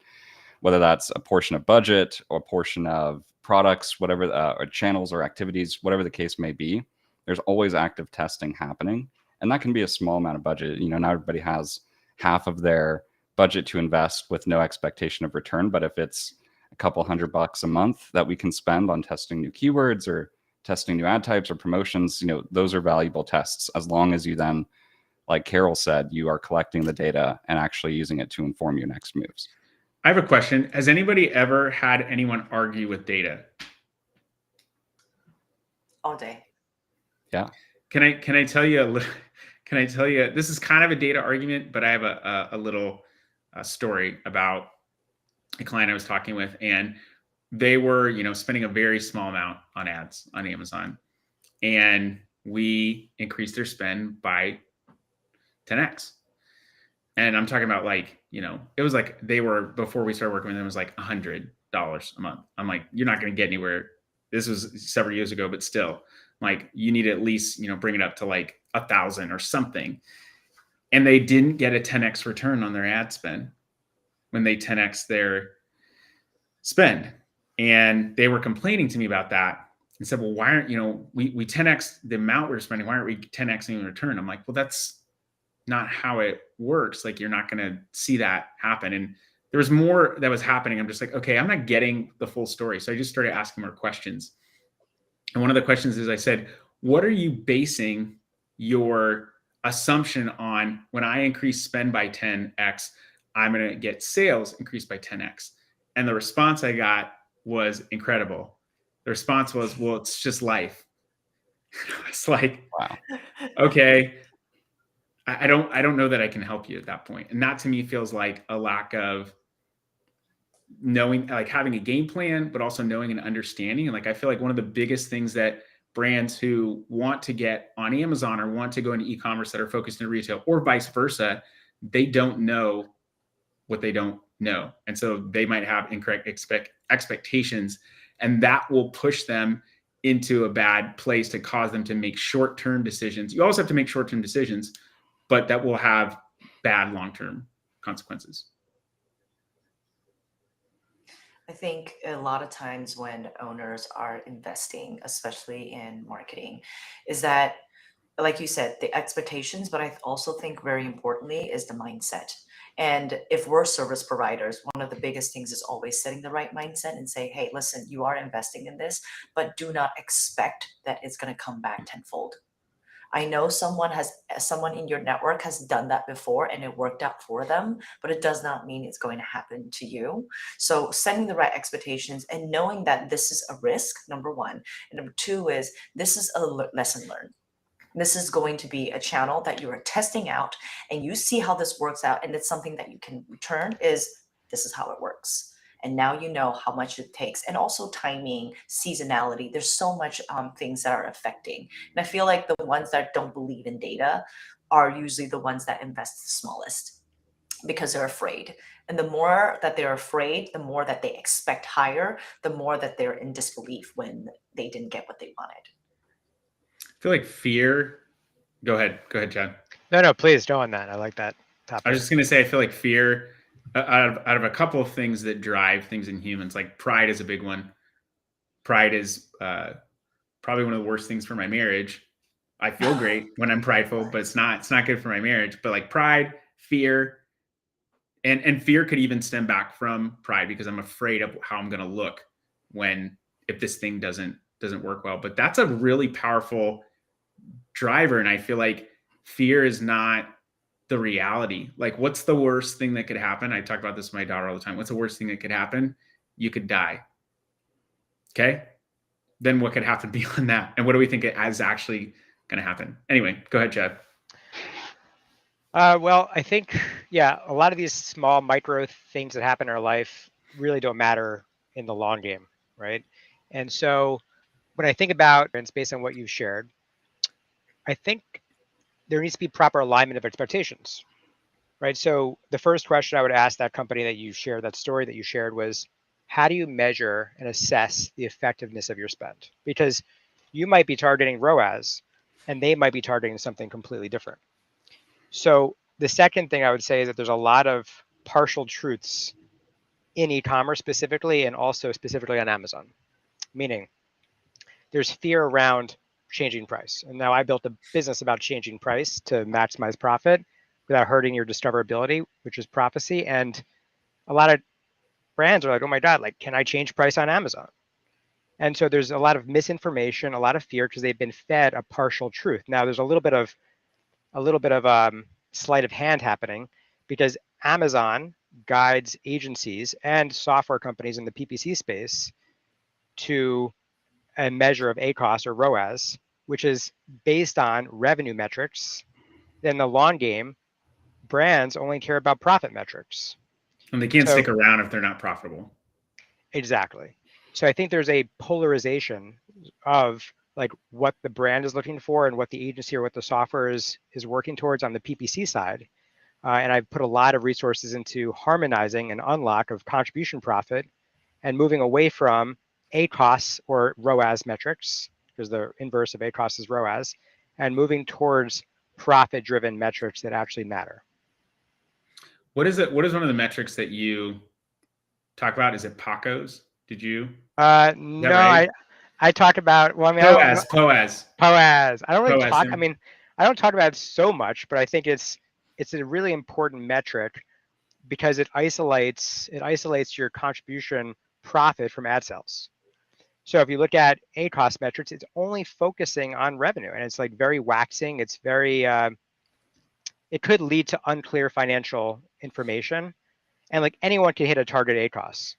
B: whether that's a portion of budget or a portion of products, whatever, or channels or activities, whatever the case may be. There's always active testing happening, and that can be a small amount of budget. Not everybody has half of their budget to invest with no expectation of return, but if it's a couple $100 a month that we can spend on testing new keywords or testing new ad types or promotions, those are valuable tests, as long as you then, like Carol said, you are collecting the data and actually using it to inform your next moves.
A: I have a question. Has anybody ever had anyone argue with data?
D: All day.
B: Yeah.
A: Can I tell you a little? Can I tell you? This is kind of a data argument, but I have a little story about a client I was talking with, and they were spending a very small amount on ads on Amazon, and we increased their spend by 10x. And I'm talking about it was like they were, before we started working with them, it was like $100 a month. I'm like, you're not going to get anywhere. This was several years ago, but still, like, you need to at least, bring it up to like 1,000 or something. And they didn't get a 10x return on their ad spend when they 10x their spend. And they were complaining to me about that and said, well, why aren't, we 10x the amount we're spending. Why aren't we 10xing in return? I'm like, well, that's not how it works. Like, you're not going to see that happen. And there was more that was happening. I'm just like, okay, I'm not getting the full story. So I just started asking more questions. And one of the questions is, I said, what are you basing your assumption on? When I increase spend by 10x, I'm going to get sales increased by 10x. And the response I got was incredible. The response was, well, it's just life. It's like, wow, okay. I don't know that I can help you at that point. And that to me feels like a lack of knowing, like having a game plan, but also knowing and understanding. And like, I feel like one of the biggest things that brands who want to get on Amazon or want to go into e-commerce that are focused in retail, or vice versa, they don't know what they don't know. And so they might have incorrect expectations, and that will push them into a bad place to cause them to make short-term decisions. You also have to make short-term decisions, but that will have bad long-term consequences.
D: I think a lot of times when owners are investing, especially in marketing, is that like you said, the expectations, but I also think very importantly is the mindset. And if we're service providers, one of the biggest things is always setting the right mindset and say, hey, listen, you are investing in this, but do not expect that it's going to come back tenfold. I know someone in your network has done that before and it worked out for them, but it does not mean it's going to happen to you. So setting the right expectations and knowing that this is a risk, number one. And number two is this is a lesson learned. This is going to be a channel that you are testing out and you see how this works out. And it's something that you can return is this is how it works. And now you know how much it takes, and also timing, seasonality. There's so much things that are affecting. And I feel like the ones that don't believe in data are usually the ones that invest the smallest because they're afraid. And the more that they're afraid, the more that they expect higher, the more that they're in disbelief when they didn't get what they wanted.
A: I feel like fear. Go ahead, Chad.
C: No, please go on that. I like that topic.
A: I was just gonna say, I feel like fear, out of a couple of things that drive things in humans, like pride is a big one. Pride is probably one of the worst things for my marriage. I feel great when I'm prideful, but it's not good for my marriage. But like pride, fear, and fear could even stem back from pride because I'm afraid of how I'm gonna look if this thing doesn't work well. But that's a really powerful driver, and I feel like fear is not the reality. Like, what's the worst thing that could happen? I talk about this with my daughter all the time. What's the worst thing that could happen? You could die. Okay, then what could happen beyond that? And what do we think is actually going to happen? Anyway, go ahead, Chad.
C: Well, I think, yeah, a lot of these small micro things that happen in our life really don't matter in the long game, right? And so when I think about, and it's based on what you've shared, I think there needs to be proper alignment of expectations, right? So the first question I would ask that company that you shared, that story that you shared, was how do you measure and assess the effectiveness of your spend? Because you might be targeting ROAS and they might be targeting something completely different. So the second thing I would say is that there's a lot of partial truths in e-commerce specifically, and also specifically on Amazon, meaning there's fear around changing price. And now I built a business about changing price to maximize profit without hurting your discoverability, which is Profasee. And a lot of brands are like, oh my God, like, can I change price on Amazon? And so there's a lot of misinformation, a lot of fear because they've been fed a partial truth. Now there's a little bit of sleight of hand happening because Amazon guides agencies and software companies in the PPC space to a measure of ACoS or ROAS, which is based on revenue metrics. In the long game, brands only care about profit metrics.
A: And they can't stick around if they're not profitable.
C: Exactly. So I think there's a polarization of like what the brand is looking for and what the agency or what the software is working towards on the PPC side. And I've put a lot of resources into harmonizing an unlock of contribution profit and moving away from ACoS or ROAS metrics, because the inverse of ACoS is ROAS, and moving towards profit-driven metrics that actually matter.
A: What is it? What is one of the metrics that you talk about? Is it PACOs? Did you?
C: No, right? I talk about, well, I mean,
A: POAS.
C: I don't really
A: POAS,
C: talk.
A: yeah.
C: I mean, I don't talk about it so much, but I think it's a really important metric because it isolates your contribution profit from ad sales. So if you look at ACoS metrics, it's only focusing on revenue, and it's like very waxing. It's very, it could lead to unclear financial information, and like anyone can hit a target ACoS,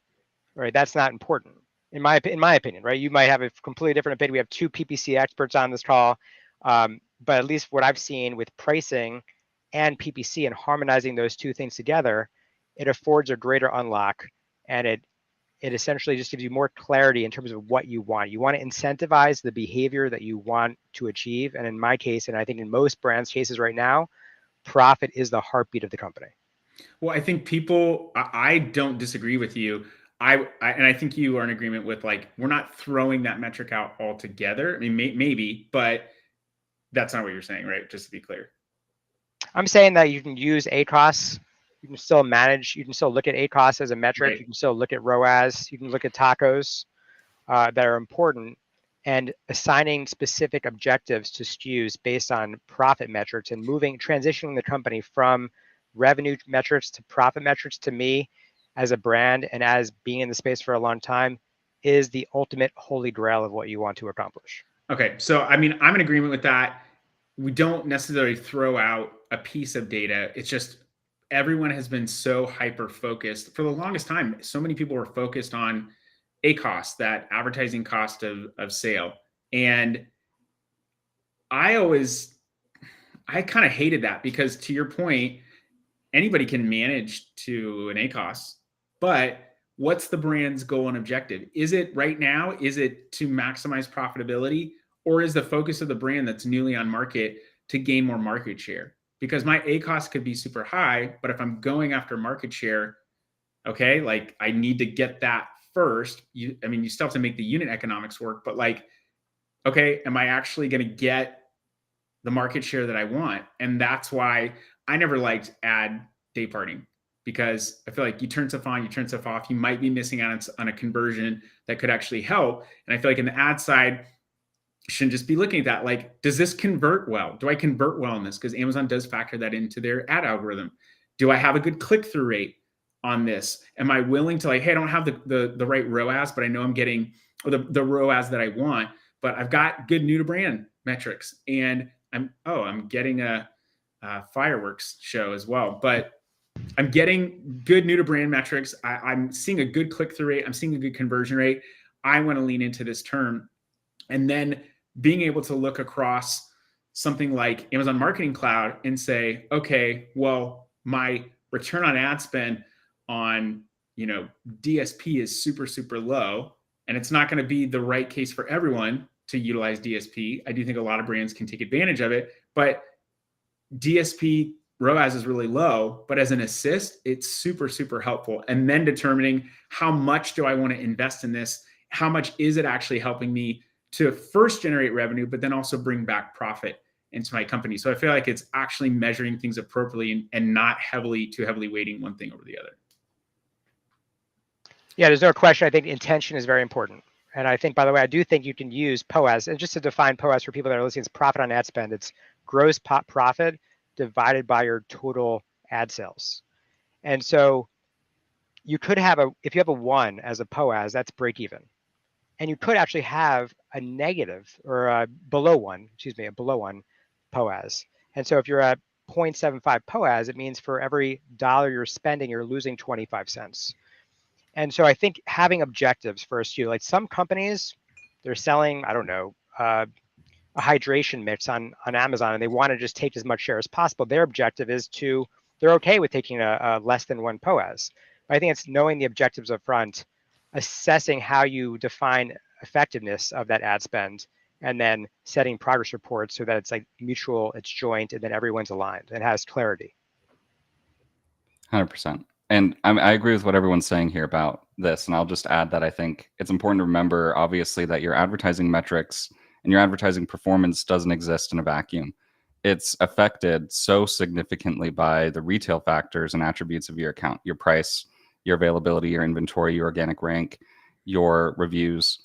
C: right? That's not important in my opinion, right? You might have a completely different opinion. We have two PPC experts on this call, but at least what I've seen with pricing and PPC and harmonizing those two things together, it affords a greater unlock, and it essentially just gives you more clarity in terms of what you want. You want to incentivize the behavior that you want to achieve. And in my case, and I think in most brands' cases right now, profit is the heartbeat of the company.
A: Well, I think I don't disagree with you. And I think you are in agreement with, like, we're not throwing that metric out altogether. I mean, maybe, but that's not what you're saying, right? Just to be clear.
C: I'm saying that you can use ACoS. You can still look at ACoS as a metric. Right. You can still look at ROAS. You can look at TACOs that are important. and assigning specific objectives to SKUs based on profit metrics and transitioning the company from revenue metrics to profit metrics, to me, as a brand and as being in the space for a long time, is the ultimate holy grail of what you want to accomplish.
A: Okay, so I mean, I'm in agreement with that. We don't necessarily throw out a piece of data. It's just everyone has been so hyper focused for the longest time. So many people were focused on ACoS, that advertising cost of sale. And I kind of hated that, because to your point, anybody can manage to an ACoS, but what's the brand's goal and objective? Is it right now? Is it to maximize profitability? Or is the focus of the brand that's newly on market to gain more market share? Because my ACoS could be super high, but if I'm going after market share, okay, like I need to get that first. You still have to make the unit economics work, but like, okay, am I actually going to get the market share that I want? And that's why I never liked ad day parting, because I feel like you turn stuff on, you turn stuff off, you might be missing out on a conversion that could actually help. And I feel like in the ad side, you shouldn't just be looking at that. Like, does this convert well? Do I convert well in this? Because Amazon does factor that into their ad algorithm. Do I have a good click-through rate on this? Am I willing to, like, hey, I don't have the right ROAS, but I know I'm getting the ROAS that I want, but I've got good new to brand metrics, and I'm getting a fireworks show as well, but I'm getting good new to brand metrics. I'm seeing a good click-through rate. I'm seeing a good conversion rate. I want to lean into this term. And then being able to look across something like Amazon Marketing Cloud and say, okay, well, my return on ad spend on, DSP is super, super low, and it's not going to be the right case for everyone to utilize DSP. I do think a lot of brands can take advantage of it, but DSP ROAS is really low, but as an assist, it's super, super helpful. And then determining how much do I want to invest in this? How much is it actually helping me to first generate revenue, but then also bring back profit into my company? So I feel like it's actually measuring things appropriately and not too heavily weighting one thing over the other.
C: Yeah, there's no question. I think intention is very important. And I think, by the way, I do think you can use POAS. And just to define POAS for people that are listening, it's profit on ad spend. It's gross profit divided by your total ad sales. And so you could have if you have a 1 as a POAS, that's break even. And you could actually have a negative or a below 1 POAS. And so if you're at 0.75 POAS, it means for every dollar you're spending, you're losing 25 cents. And so I think having objectives for a SKU, like some companies, they're selling, I don't know, a hydration mix on Amazon, and they want to just take as much share as possible. Their objective is they're okay with taking a less than 1 POAS. But I think it's knowing the objectives up front, assessing how you define effectiveness of that ad spend, and then setting progress reports so that it's like mutual, it's joint, and then everyone's aligned and has clarity.
B: 100%. And I agree with what everyone's saying here about this. And I'll just add that I think it's important to remember, obviously, that your advertising metrics and your advertising performance doesn't exist in a vacuum. It's affected so significantly by the retail factors and attributes of your account, your price, your availability, your inventory, your organic rank, your reviews.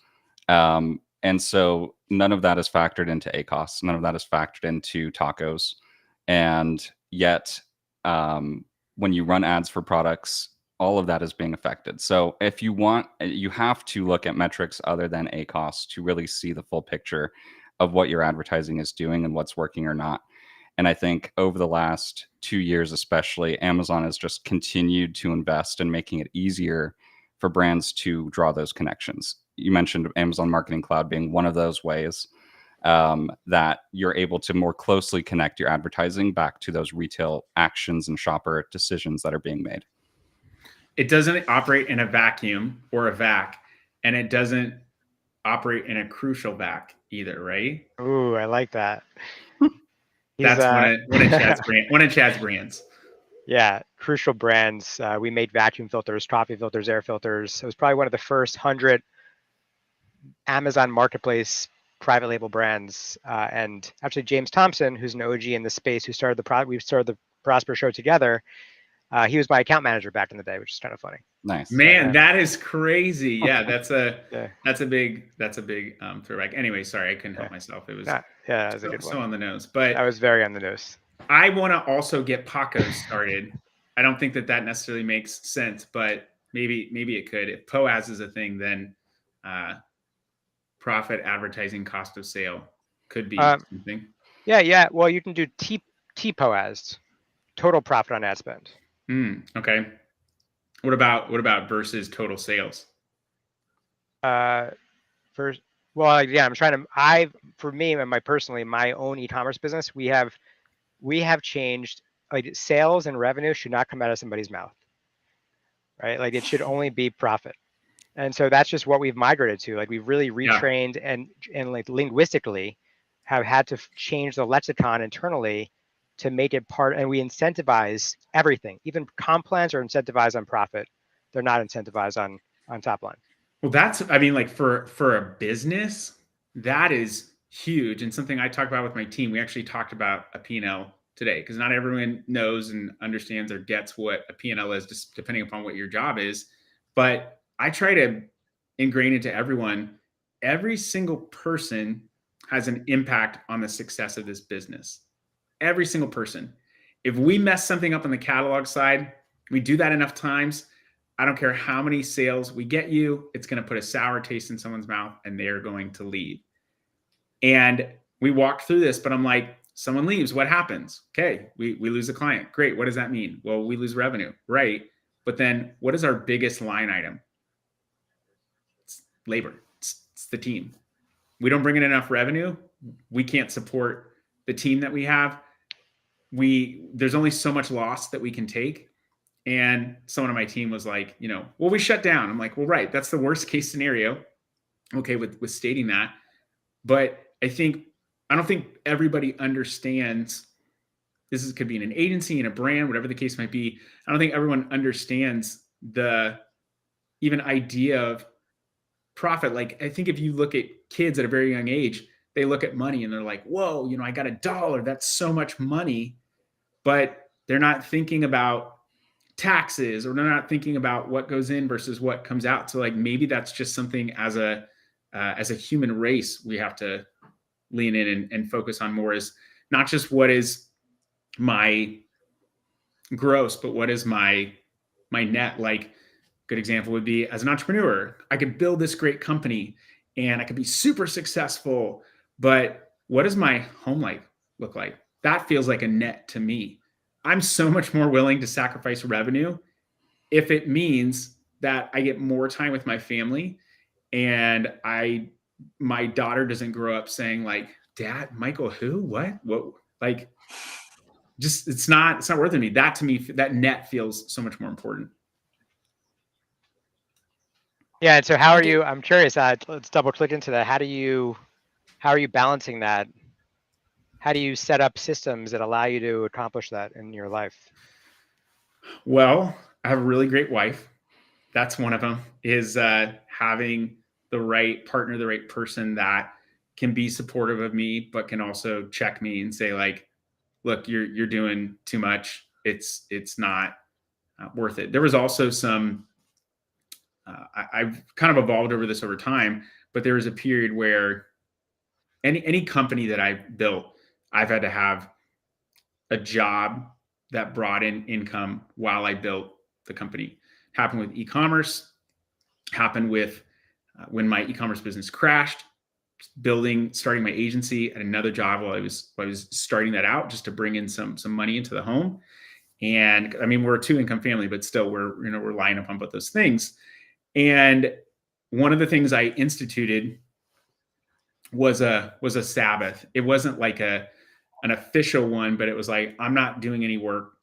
B: And so none of that is factored into ACoS. None of that is factored into tacos. And yet, when you run ads for products, all of that is being affected. So if you want, you have to look at metrics other than ACoS to really see the full picture of what your advertising is doing and what's working or not. And I think over the last 2 years, especially, Amazon has just continued to invest in making it easier for brands to draw those connections. You mentioned Amazon Marketing Cloud being one of those ways that you're able to more closely connect your advertising back to those retail actions and shopper decisions that are being made.
A: It doesn't operate in a vacuum or a vac, and it doesn't operate in a crucial vac either, right?
C: Ooh, I like that.
A: That's one of Chad's brands.
C: Yeah, crucial brands. We made vacuum filters, coffee filters, air filters. It was probably one of the first 100 Amazon Marketplace private label brands. And actually, James Thompson, who's an OG in the space, we started the Prosper Show together. He was my account manager back in the day, which is kind of funny.
B: Nice.
A: Man,
C: Yeah.
A: that is crazy. Yeah, that's a
C: Yeah.
A: that's a big throwback. Anyway, sorry, I couldn't help myself. It was
C: Yeah, that was a good
A: so
C: one.
A: on the nose. But
C: That was very on the nose.
A: I want to also get Pacos started. I don't think that necessarily makes sense, but maybe it could. If POAS is a thing, then profit, advertising, cost of sale could be something.
C: Yeah. Well, you can do TPOAS, total profit on ad spend.
A: Okay. What about versus total sales?
C: First, well, yeah, I'm trying to. For me and my own e-commerce business, we have changed. Like sales and revenue should not come out of somebody's mouth, right? Like it should only be profit. And so that's just what we've migrated to. Like we've really retrained and like linguistically have had to change the lexicon internally to make it part. And we incentivize everything. Even comp plans are incentivized on profit. They're not incentivized on top line.
A: Well, I mean, like for a business, that is huge. And something I talked about with my team, we actually talked about a P&L today, because not everyone knows and understands or gets what a P&L is, just depending upon what your job is. But I try to ingrain into everyone, every single person has an impact on the success of this business. Every single person. If we mess something up on the catalog side, we do that enough times, I don't care how many sales we get you, it's going to put a sour taste in someone's mouth and they're going to leave. And we walked through this, but I'm like, someone leaves, what happens? Okay, we lose a client. Great. What does that mean? Well, we lose revenue, right? But then what is our biggest line item? It's labor. It's the team. We don't bring in enough revenue. We can't support the team that we have. There's only so much loss that we can take. And someone on my team was like, well, we shut down. I'm like, well, right. That's the worst case scenario. Okay. With stating that. But I don't think everybody understands could be in an agency, in a brand, whatever the case might be. I don't think everyone understands the even idea of profit. Like, I think if you look at kids at a very young age, they look at money and they're like, whoa, I got $1. That's so much money. But they're not thinking about taxes, or they're not thinking about what goes in versus what comes out. So like, maybe that's just something as a human race, we have to lean in and focus on more, is not just what is my gross, but what is my net. Like, good example would be, as an entrepreneur, I could build this great company and I could be super successful, but what does my home life look like? That feels like a net to me. I'm so much more willing to sacrifice revenue if it means that I get more time with my family and my daughter doesn't grow up saying like, Dad, Michael, who, what, like, just, it's not worth it to me. That, to me, that net feels so much more important.
C: Yeah. And so how are you, I'm curious, let's double click into that. How are you balancing that? How do you set up systems that allow you to accomplish that in your life?
A: Well, I have a really great wife. That's one of them, is having the right partner, the right person that can be supportive of me, but can also check me and say like, look, you're doing too much. It's not worth it. There was also some, I've kind of evolved over time, but there was a period where any company that I built, I've had to have a job that brought in income while I built the company. Happened with e-commerce, happened with when my e-commerce business crashed, starting my agency at another job while I was starting that out, just to bring in some money into the home. And I mean, we're a 2-income family, but still we're lining up on both those things. And one of the things I instituted was a Sabbath. It wasn't like an official one, but it was like, I'm not doing any work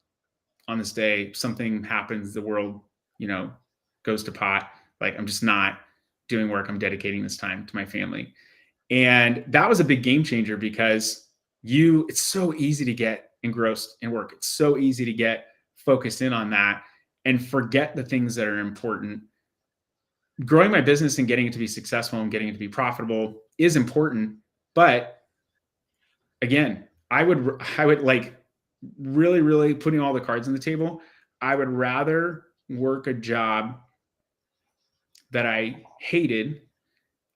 A: on this day. Something happens, the world, goes to pot. Like, I'm just not doing work. I'm dedicating this time to my family. And that was a big game changer, because it's so easy to get engrossed in work. It's so easy to get focused in on that and forget the things that are important. Growing my business and getting it to be successful and getting it to be profitable is important. But again, I would like really, really putting all the cards on the table. I would rather work a job that I hated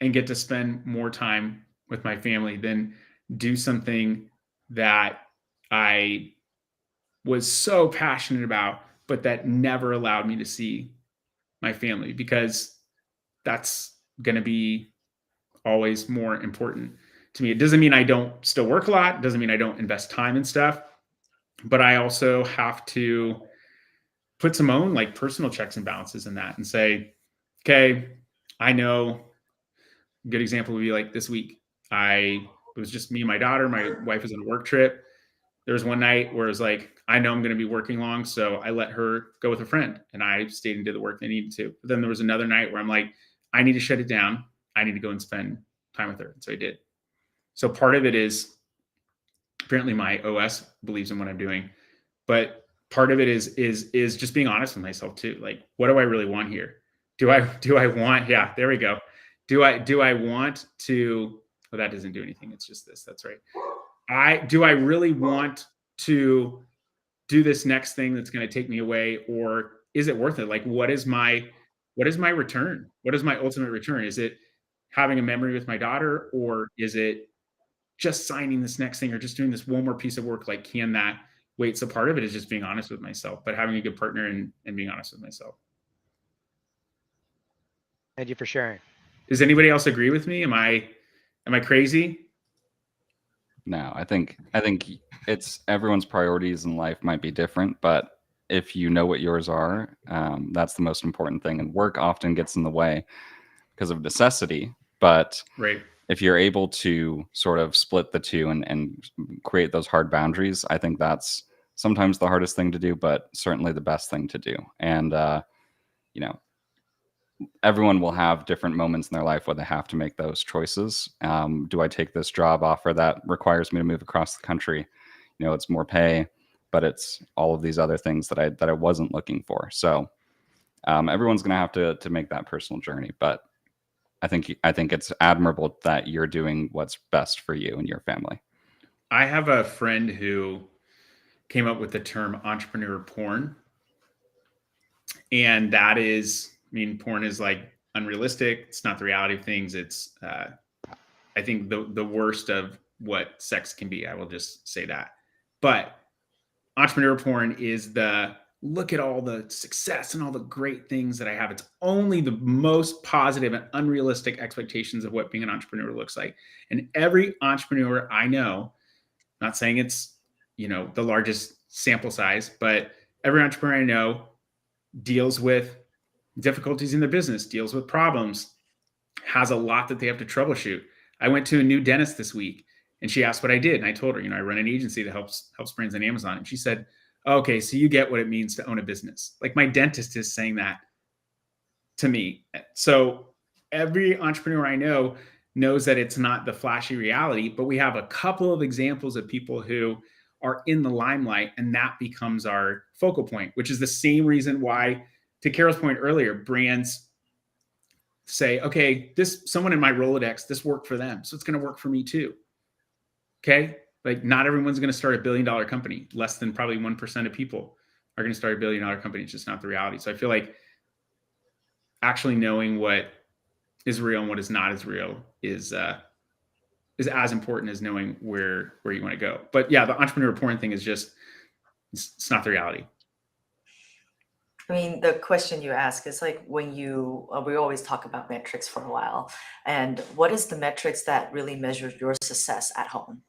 A: and get to spend more time with my family than do something that I was so passionate about, but that never allowed me to see my family, because that's going to be always more important to me. It doesn't mean I don't still work a lot. It doesn't mean I don't invest time and stuff, but I also have to put some own like personal checks and balances in that and say, okay, I know a good example would be like this week. It was just me and my daughter. My wife was on a work trip. There was one night where it was like, I know I'm going to be working long, so I let her go with a friend and I stayed and did the work they needed to. But then there was another night where I'm like, I need to shut it down. I need to go and spend time with her. And so I did. So part of it is apparently my OS believes in what I'm doing, but part of it is just being honest with myself too. Like, what do I really want here? Do I want, yeah, there we go. Do I want to, well, that doesn't do anything. It's just this. That's right. Do I really want to do this next thing that's going to take me away, or is it worth it? Like, what is my return? What is my ultimate return? Is it having a memory with my daughter, or is it just signing this next thing, or just doing this one more piece of work? Like, can that wait? So part of it is just being honest with myself, but having a good partner and being honest with myself.
C: Thank you for sharing.
A: Does anybody else agree with me? Am I crazy?
B: No, I think it's everyone's priorities in life might be different, but if you know what yours are, that's the most important thing. And work often gets in the way because of necessity. But
A: right,
B: if you're able to sort of split the two and create those hard boundaries, I think that's sometimes the hardest thing to do, but certainly the best thing to do. And you know, everyone will have different moments in their life where they have to make those choices. Do I take this job offer that requires me to move across the country? You know, it's more pay, but it's all of these other things that I wasn't looking for. So everyone's going to have to make that personal journey. But I think it's admirable that you're doing what's best for you and your family.
A: I have a friend who came up with the term entrepreneur porn, and that is, I mean, porn is like unrealistic. It's not the reality of things. It's, I think, the worst of what sex can be. I will just say that. But entrepreneur porn is the look at all the success and all the great things that I have. It's only the most positive and unrealistic expectations of what being an entrepreneur looks like. And every entrepreneur I know, not saying it's, you know, the largest sample size, but every entrepreneur I know deals with difficulties in their business, deals with problems, has a lot that they have to troubleshoot. I went to a new dentist this week and she asked what I did. And I told her, you know, I run an agency that helps brands on Amazon. And she said, okay, so you get what it means to own a business. Like, my dentist is saying that to me. So every entrepreneur I know knows that it's not the flashy reality, but we have a couple of examples of people who are in the limelight, and that becomes our focal point, which is the same reason why, to Carol's point earlier, brands say, okay, someone in my Rolodex, this worked for them, so it's going to work for me too. Okay. Like, not everyone's going to start $1 billion company. Less than probably 1% of people are going to start $1 billion company. It's just not the reality. So I feel like actually knowing what is real and what is not as real is as important as knowing where you want to go. But yeah, the entrepreneur porn thing is just, it's not the reality.
D: I mean, the question you ask is like, when we always talk about metrics for a while, and what is the metrics that really measure your success at home?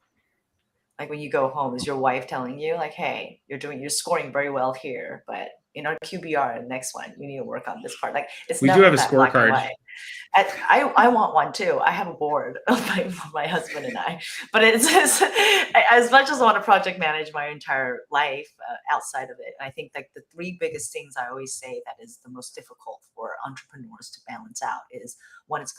D: Like, when you go home, is your wife telling you like, hey, you're scoring very well here, but in our QBR, the next one, you need to work on this part. Like, it's
A: we do have a scorecard.
D: I want one too. I have a board of my husband and I, but it's as much as I want to project manage my entire life outside of it. I think like the three biggest things I always say that is the most difficult for entrepreneurs to balance out is, one is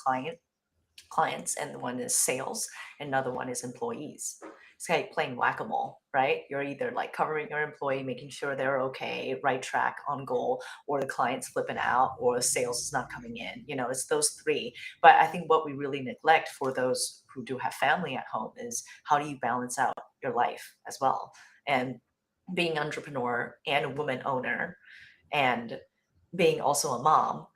D: clients, and one is sales, and another one is employees. It's like playing whack-a-mole, right? You're either like covering your employee, making sure they're okay, right track, on goal, or the client's flipping out, or the sales is not coming in. You know, it's those three. But I think what we really neglect for those who do have family at home is, how do you balance out your life as well? And being an entrepreneur and a woman owner, and being also a mom,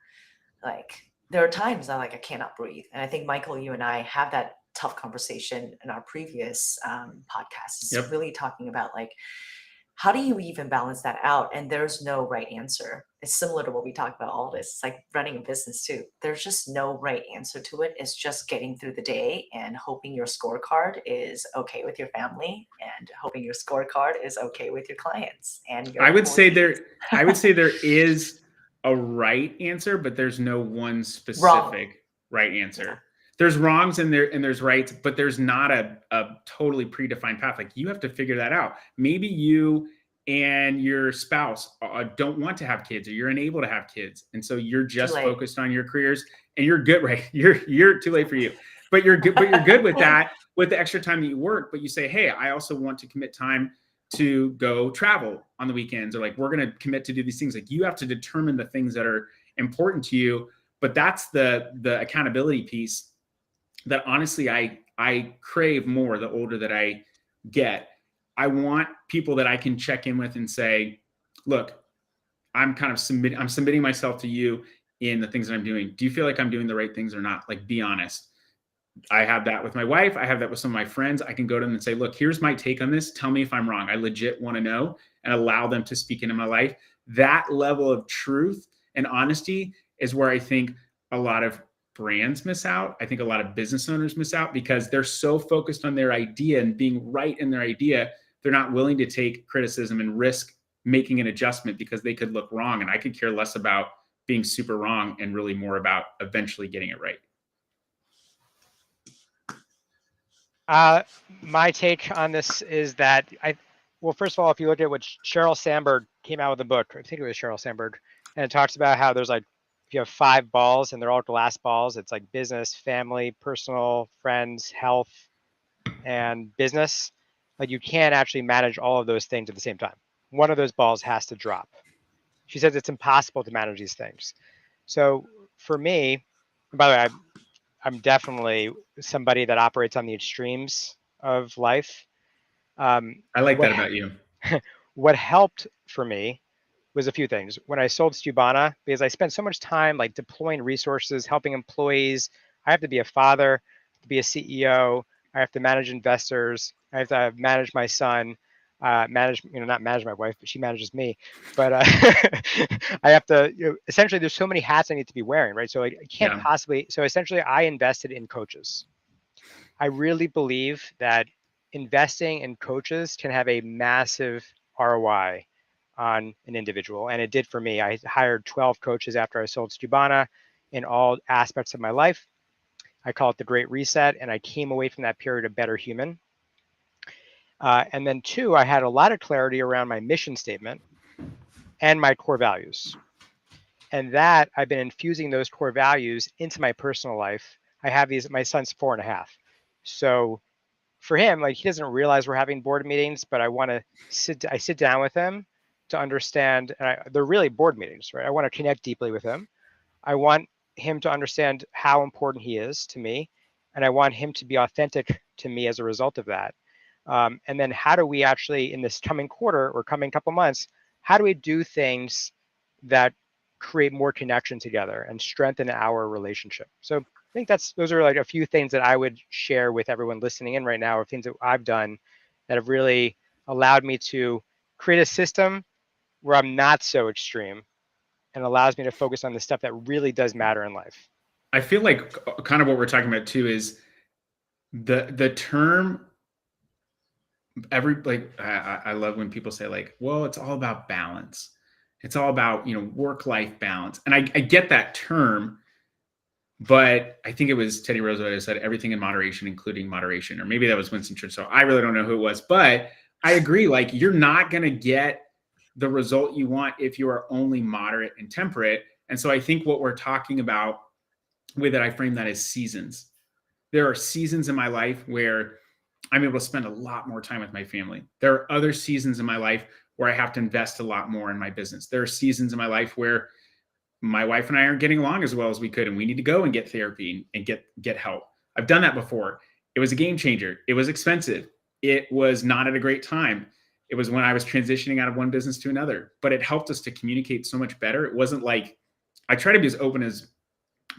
D: like there are times that like I cannot breathe. And I think Michael, you and I have that tough conversation in our previous podcast. Is really talking about like, how do you even balance that out? And there's no right answer. It's similar to what we talk about all this. It's like running a business too. There's just no right answer to it. It's just getting through the day and hoping your scorecard is okay with your family and hoping your scorecard is okay with your clients and your
A: I would say
D: employees.
A: there is a right answer, but there's no one specific right answer.
D: Yeah.
A: There's wrongs and there's rights, but there's not a totally predefined path. Like you have to figure that out. Maybe you and your spouse don't want to have kids, or you're unable to have kids, and so you're just focused on your careers, and you're good, right? You're too late for you, but you're good. But you're good with that, with the extra time that you work. But you say, hey, I also want to commit time to go travel on the weekends, or like we're going to commit to do these things. Like you have to determine the things that are important to you. But that's the accountability piece that honestly I crave more the older that I get. I want people that I can check in with and say, look, I'm submitting myself to you in the things that I'm doing. Do you feel like I'm doing the right things or not? Like, be honest. I have that with my wife. I have that with some of my friends. I can go to them and say, look, here's my take on this. Tell me if I'm wrong. I legit want to know, and allow them to speak into my life. That level of truth and honesty is where I think a lot of brands miss out. I think a lot of business owners miss out because they're so focused on their idea and being right in their idea. They're not willing to take criticism and risk making an adjustment because they could look wrong. And I could care less about being super wrong and really more about eventually getting it right.
C: My take on this is that well, first of all, if you look at what Sheryl Sandberg came out with a book, I think it was Sheryl Sandberg, and it talks about how there's like, if you have 5 balls and they're all glass balls, it's like business, family, personal, friends, health, and business. Like you can't actually manage all of those things at the same time. One of those balls has to drop. She says it's impossible to manage these things. So for me, and by the way, I'm definitely somebody that operates on the extremes of life.
A: I like that about you.
C: What helped for me was a few things. When I sold Stubana, because I spent so much time like deploying resources, helping employees. I have to be a father, to be a CEO. I have to manage investors. I have to manage my son, not manage my wife, but she manages me. But I have to, essentially there's so many hats I need to be wearing, right? So I can't possibly, so essentially I invested in coaches. I really believe that investing in coaches can have a massive ROI on an individual. And it did for me. I hired 12 coaches after I sold Stubana in all aspects of my life. I call it the Great Reset. And I came away from that period a better human. And then 2, I had a lot of clarity around my mission statement and my core values. And that I've been infusing those core values into my personal life. I have these, my son's 4.5. So for him, like he doesn't realize we're having board meetings, but I sit down with him to understand, and they're really board meetings, right? I want to connect deeply with him. I want him to understand how important he is to me, and I want him to be authentic to me as a result of that. And then how do we actually, in this coming quarter or coming couple months, how do we do things that create more connection together and strengthen our relationship? So I think those are like a few things that I would share with everyone listening in right now, or things that I've done that have really allowed me to create a system where I'm not so extreme and allows me to focus on the stuff that really does matter in life.
A: I feel like kind of what we're talking about too is the term I love when people say like, well, it's all about balance. It's all about, work-life balance. And I get that term, but I think it was Teddy Roosevelt who said everything in moderation, including moderation, or maybe that was Winston Churchill. I really don't know who it was, but I agree. Like you're not going to get the result you want if you are only moderate and temperate. And so I think what we're talking about, the way that I frame that is seasons. There are seasons in my life where I'm able to spend a lot more time with my family. There are other seasons in my life where I have to invest a lot more in my business. There are seasons in my life where my wife and I aren't getting along as well as we could, and we need to go and get therapy and get help. I've done that before. It was a game changer. It was expensive. It was not at a great time. It was when I was transitioning out of one business to another, but it helped us to communicate so much better. It wasn't like, I try to be as open as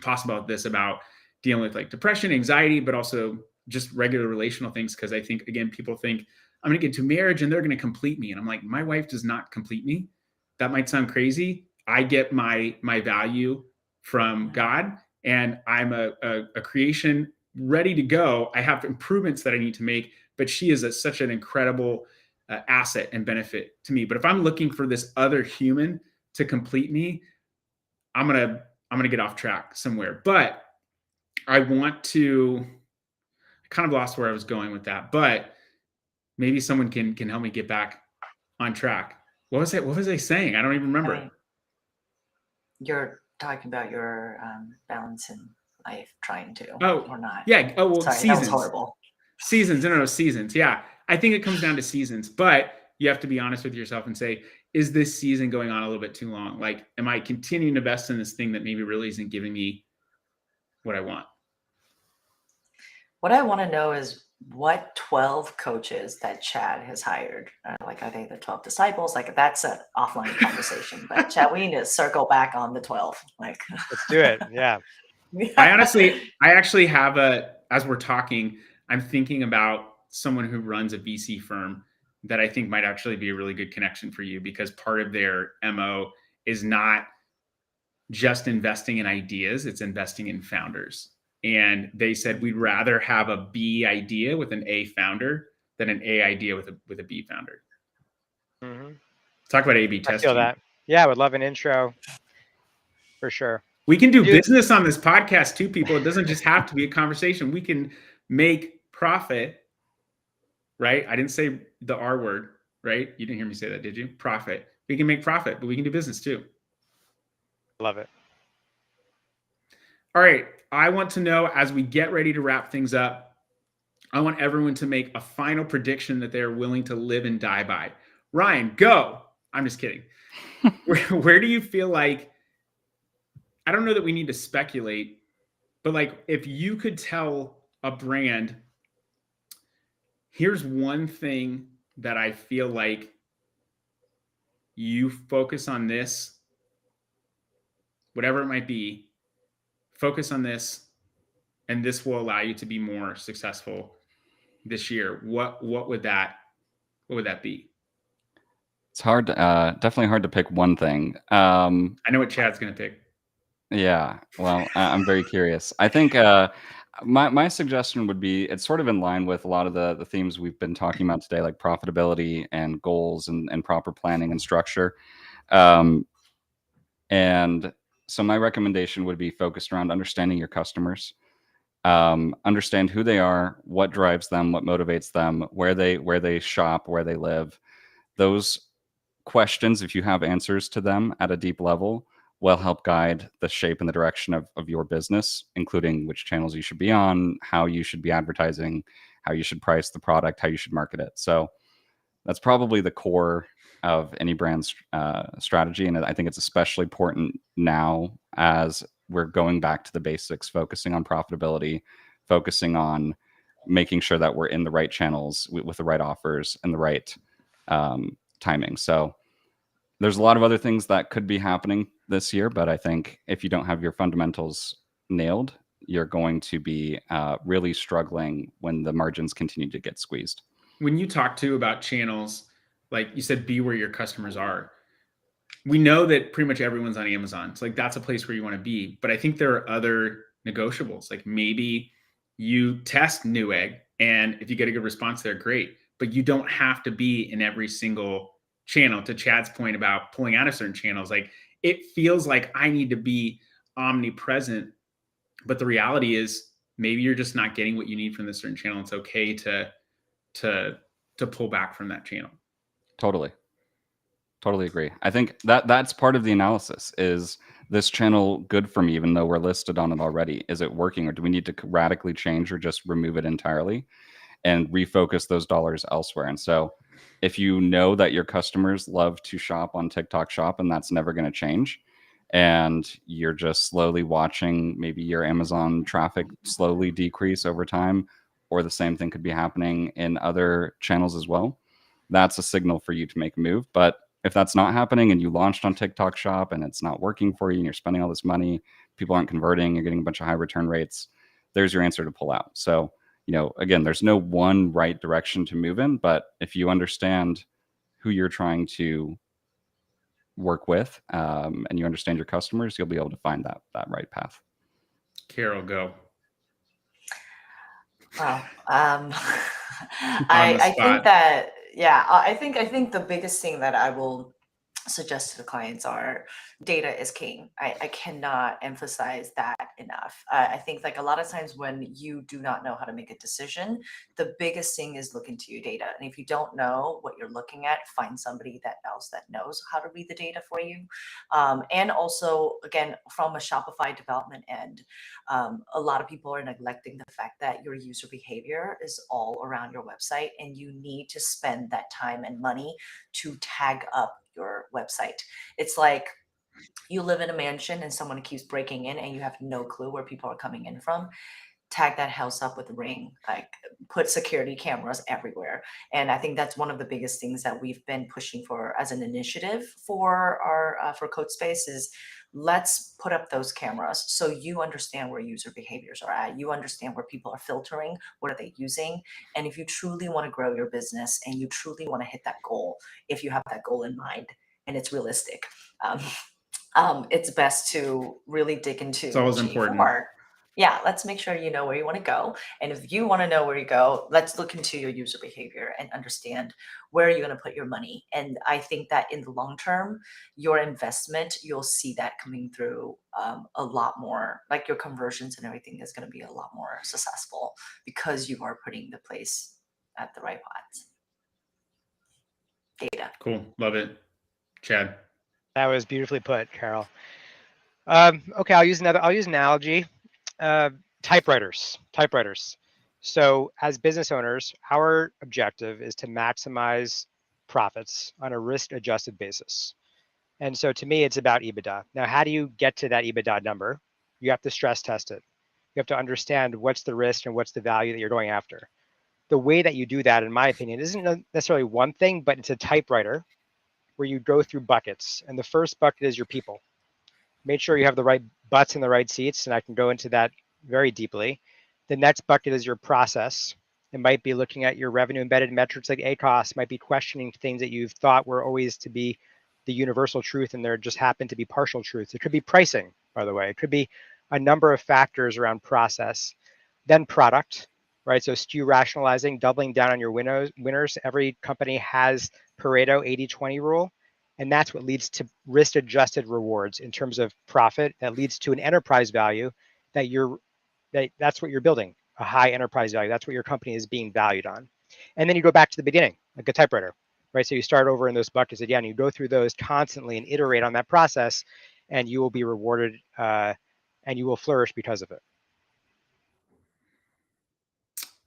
A: possible about this, about dealing with like depression, anxiety, but also just regular relational things. Cause I think, again, people think I'm going to get to marriage and they're going to complete me. And I'm like, my wife does not complete me. That might sound crazy. I get my value from God, and I'm a creation ready to go. I have improvements that I need to make, but she is such an incredible asset and benefit to me. But if I'm looking for this other human to complete me, I'm gonna get off track somewhere. But I kind of lost where I was going with that, but maybe someone can help me get back on track. What was I saying? I don't even remember.
D: Right. You're talking about your balance in life, trying to, or not.
A: Yeah. Oh, well,
D: sorry,
A: seasons.
D: that was horrible.
A: Seasons. No, seasons. Yeah. I think it comes down to seasons, but you have to be honest with yourself and say, is this season going on a little bit too long? Like, am I continuing to invest in this thing that maybe really isn't giving me what I want?
D: What I want to know is what 12 coaches that Chad has hired, like, are they the 12 disciples? Like, that's an offline conversation, but Chad, we need to circle back on the 12. Like,
C: let's do it. Yeah.
A: I actually have as we're talking, I'm thinking about someone who runs a VC firm that I think might actually be a really good connection for you, because part of their MO is not just investing in ideas, it's investing in founders. And they said, we'd rather have a B idea with an A founder than an A idea with a B founder.
C: Mm-hmm.
A: Talk about A/B testing.
C: I feel that. Yeah, I would love an intro for sure.
A: We can do business on this podcast too, people. It doesn't just have to be a conversation. We can make profit, right? I didn't say the R word, right? You didn't hear me say that, did you? Profit. We can make profit, but we can do business too.
C: Love it.
A: All right. I want to know, as we get ready to wrap things up, I want everyone to make a final prediction that they're willing to live and die by. Ryan, go. I'm just kidding. Where do you feel like, I don't know that we need to speculate, but like, if you could tell a brand, here's one thing that I feel like you focus on this, whatever it might be, focus on this, and this will allow you to be more successful this year. What would that be?
B: It's hard, definitely hard to pick one thing.
A: I know what Chad's going to pick.
B: Yeah, well, I'm very curious. I think my suggestion would be, it's sort of in line with a lot of the themes we've been talking about today, like profitability and goals and proper planning and structure. And so my recommendation would be focused around understanding your customers, understand who they are, what drives them, what motivates them, where they shop, where they live. Those questions, if you have answers to them at a deep level, will help guide the shape and the direction of your business, including which channels you should be on, how you should be advertising, how you should price the product, how you should market it. So that's probably the core of any brand's strategy. And I think it's especially important now as we're going back to the basics, focusing on profitability, focusing on making sure that we're in the right channels with the right offers and the right timing. So there's a lot of other things that could be happening this year, but I think if you don't have your fundamentals nailed, you're going to be really struggling when the margins continue to get squeezed.
A: When you talk to about channels, like you said, be where your customers are. We know that pretty much everyone's on Amazon. It's like, that's a place where you want to be. But I think there are other negotiables. Like, maybe you test Newegg, and if you get a good response there, great. But you don't have to be in every single channel. To Chad's point about pulling out of certain channels, like, it feels like I need to be omnipresent, but the reality is maybe you're just not getting what you need from this certain channel. It's okay to pull back from that channel.
B: Totally agree. I think that's part of the analysis. Is this channel good for me, even though we're listed on it already? Is it working, or do we need to radically change or just remove it entirely and refocus those dollars elsewhere? And so if you know that your customers love to shop on TikTok Shop and that's never going to change, and you're just slowly watching maybe your Amazon traffic slowly decrease over time, or the same thing could be happening in other channels as well, that's a signal for you to make a move. But if that's not happening and you launched on TikTok Shop and it's not working for you and you're spending all this money, people aren't converting, you're getting a bunch of high return rates, there's your answer to pull out. So, again, there's no one right direction to move in, but if you understand who you're trying to work with, and you understand your customers, you'll be able to find that right path.
A: Carol, go.
D: Wow.
A: On
D: I
A: the
D: think
A: spot.
D: that, yeah, I think the biggest thing that I will suggest to the clients are data is king. I cannot emphasize that enough. I think like a lot of times when you do not know how to make a decision, the biggest thing is look into your data. And if you don't know what you're looking at, find somebody that knows how to read the data for you. And also, again, from a Shopify development end, a lot of people are neglecting the fact that your user behavior is all around your website, and you need to spend that time and money to tag up your website. It's like you live in a mansion and someone keeps breaking in and you have no clue where people are coming in from. Tag that house up with a ring, like put security cameras everywhere. And I think that's one of the biggest things that we've been pushing for as an initiative for our for Qode Space is let's put up those cameras so you understand where user behaviors are at. You understand where people are filtering, what are they using? And if you truly want to grow your business and you truly want to hit that goal, if you have that goal in mind and it's realistic, it's best to really dig into
A: It's always important.
D: G4. Yeah, let's make sure you know where you want to go. And if you want to know where you go, let's look into your user behavior and understand where you're going to put your money. And I think that in the long term, your investment, you'll see that coming through a lot more, like your conversions and everything is going to be a lot more successful because you are putting the place at the right spots. Data.
A: Cool. Love it. Chad.
C: That was beautifully put, Carol. Okay, I'll use an analogy. Typewriters. So as business owners, our objective is to maximize profits on a risk-adjusted basis. And so to me, it's about EBITDA. Now, how do you get to that EBITDA number? You have to stress test it. You have to understand what's the risk and what's the value that you're going after. The way that you do that, in my opinion, isn't necessarily one thing, but it's a typewriter where you go through buckets. And the first bucket is your people. Make sure you have the right butts in the right seats, and I can go into that very deeply. The next bucket is your process. It might be looking at your revenue embedded metrics like ACOS, might be questioning things that you've thought were always to be the universal truth and there just happen to be partial truths. It could be pricing, by the way. It could be a number of factors around process. Then product, right? So SKU rationalizing, doubling down on your winners. Every company has Pareto 80-20 rule. And that's what leads to risk-adjusted rewards in terms of profit. That leads to an enterprise value that's what you're building, a high enterprise value. That's what your company is being valued on. And then you go back to the beginning, like a typewriter, right? So you start over in those buckets again. You go through those constantly and iterate on that process, and you will be rewarded and you will flourish because of it.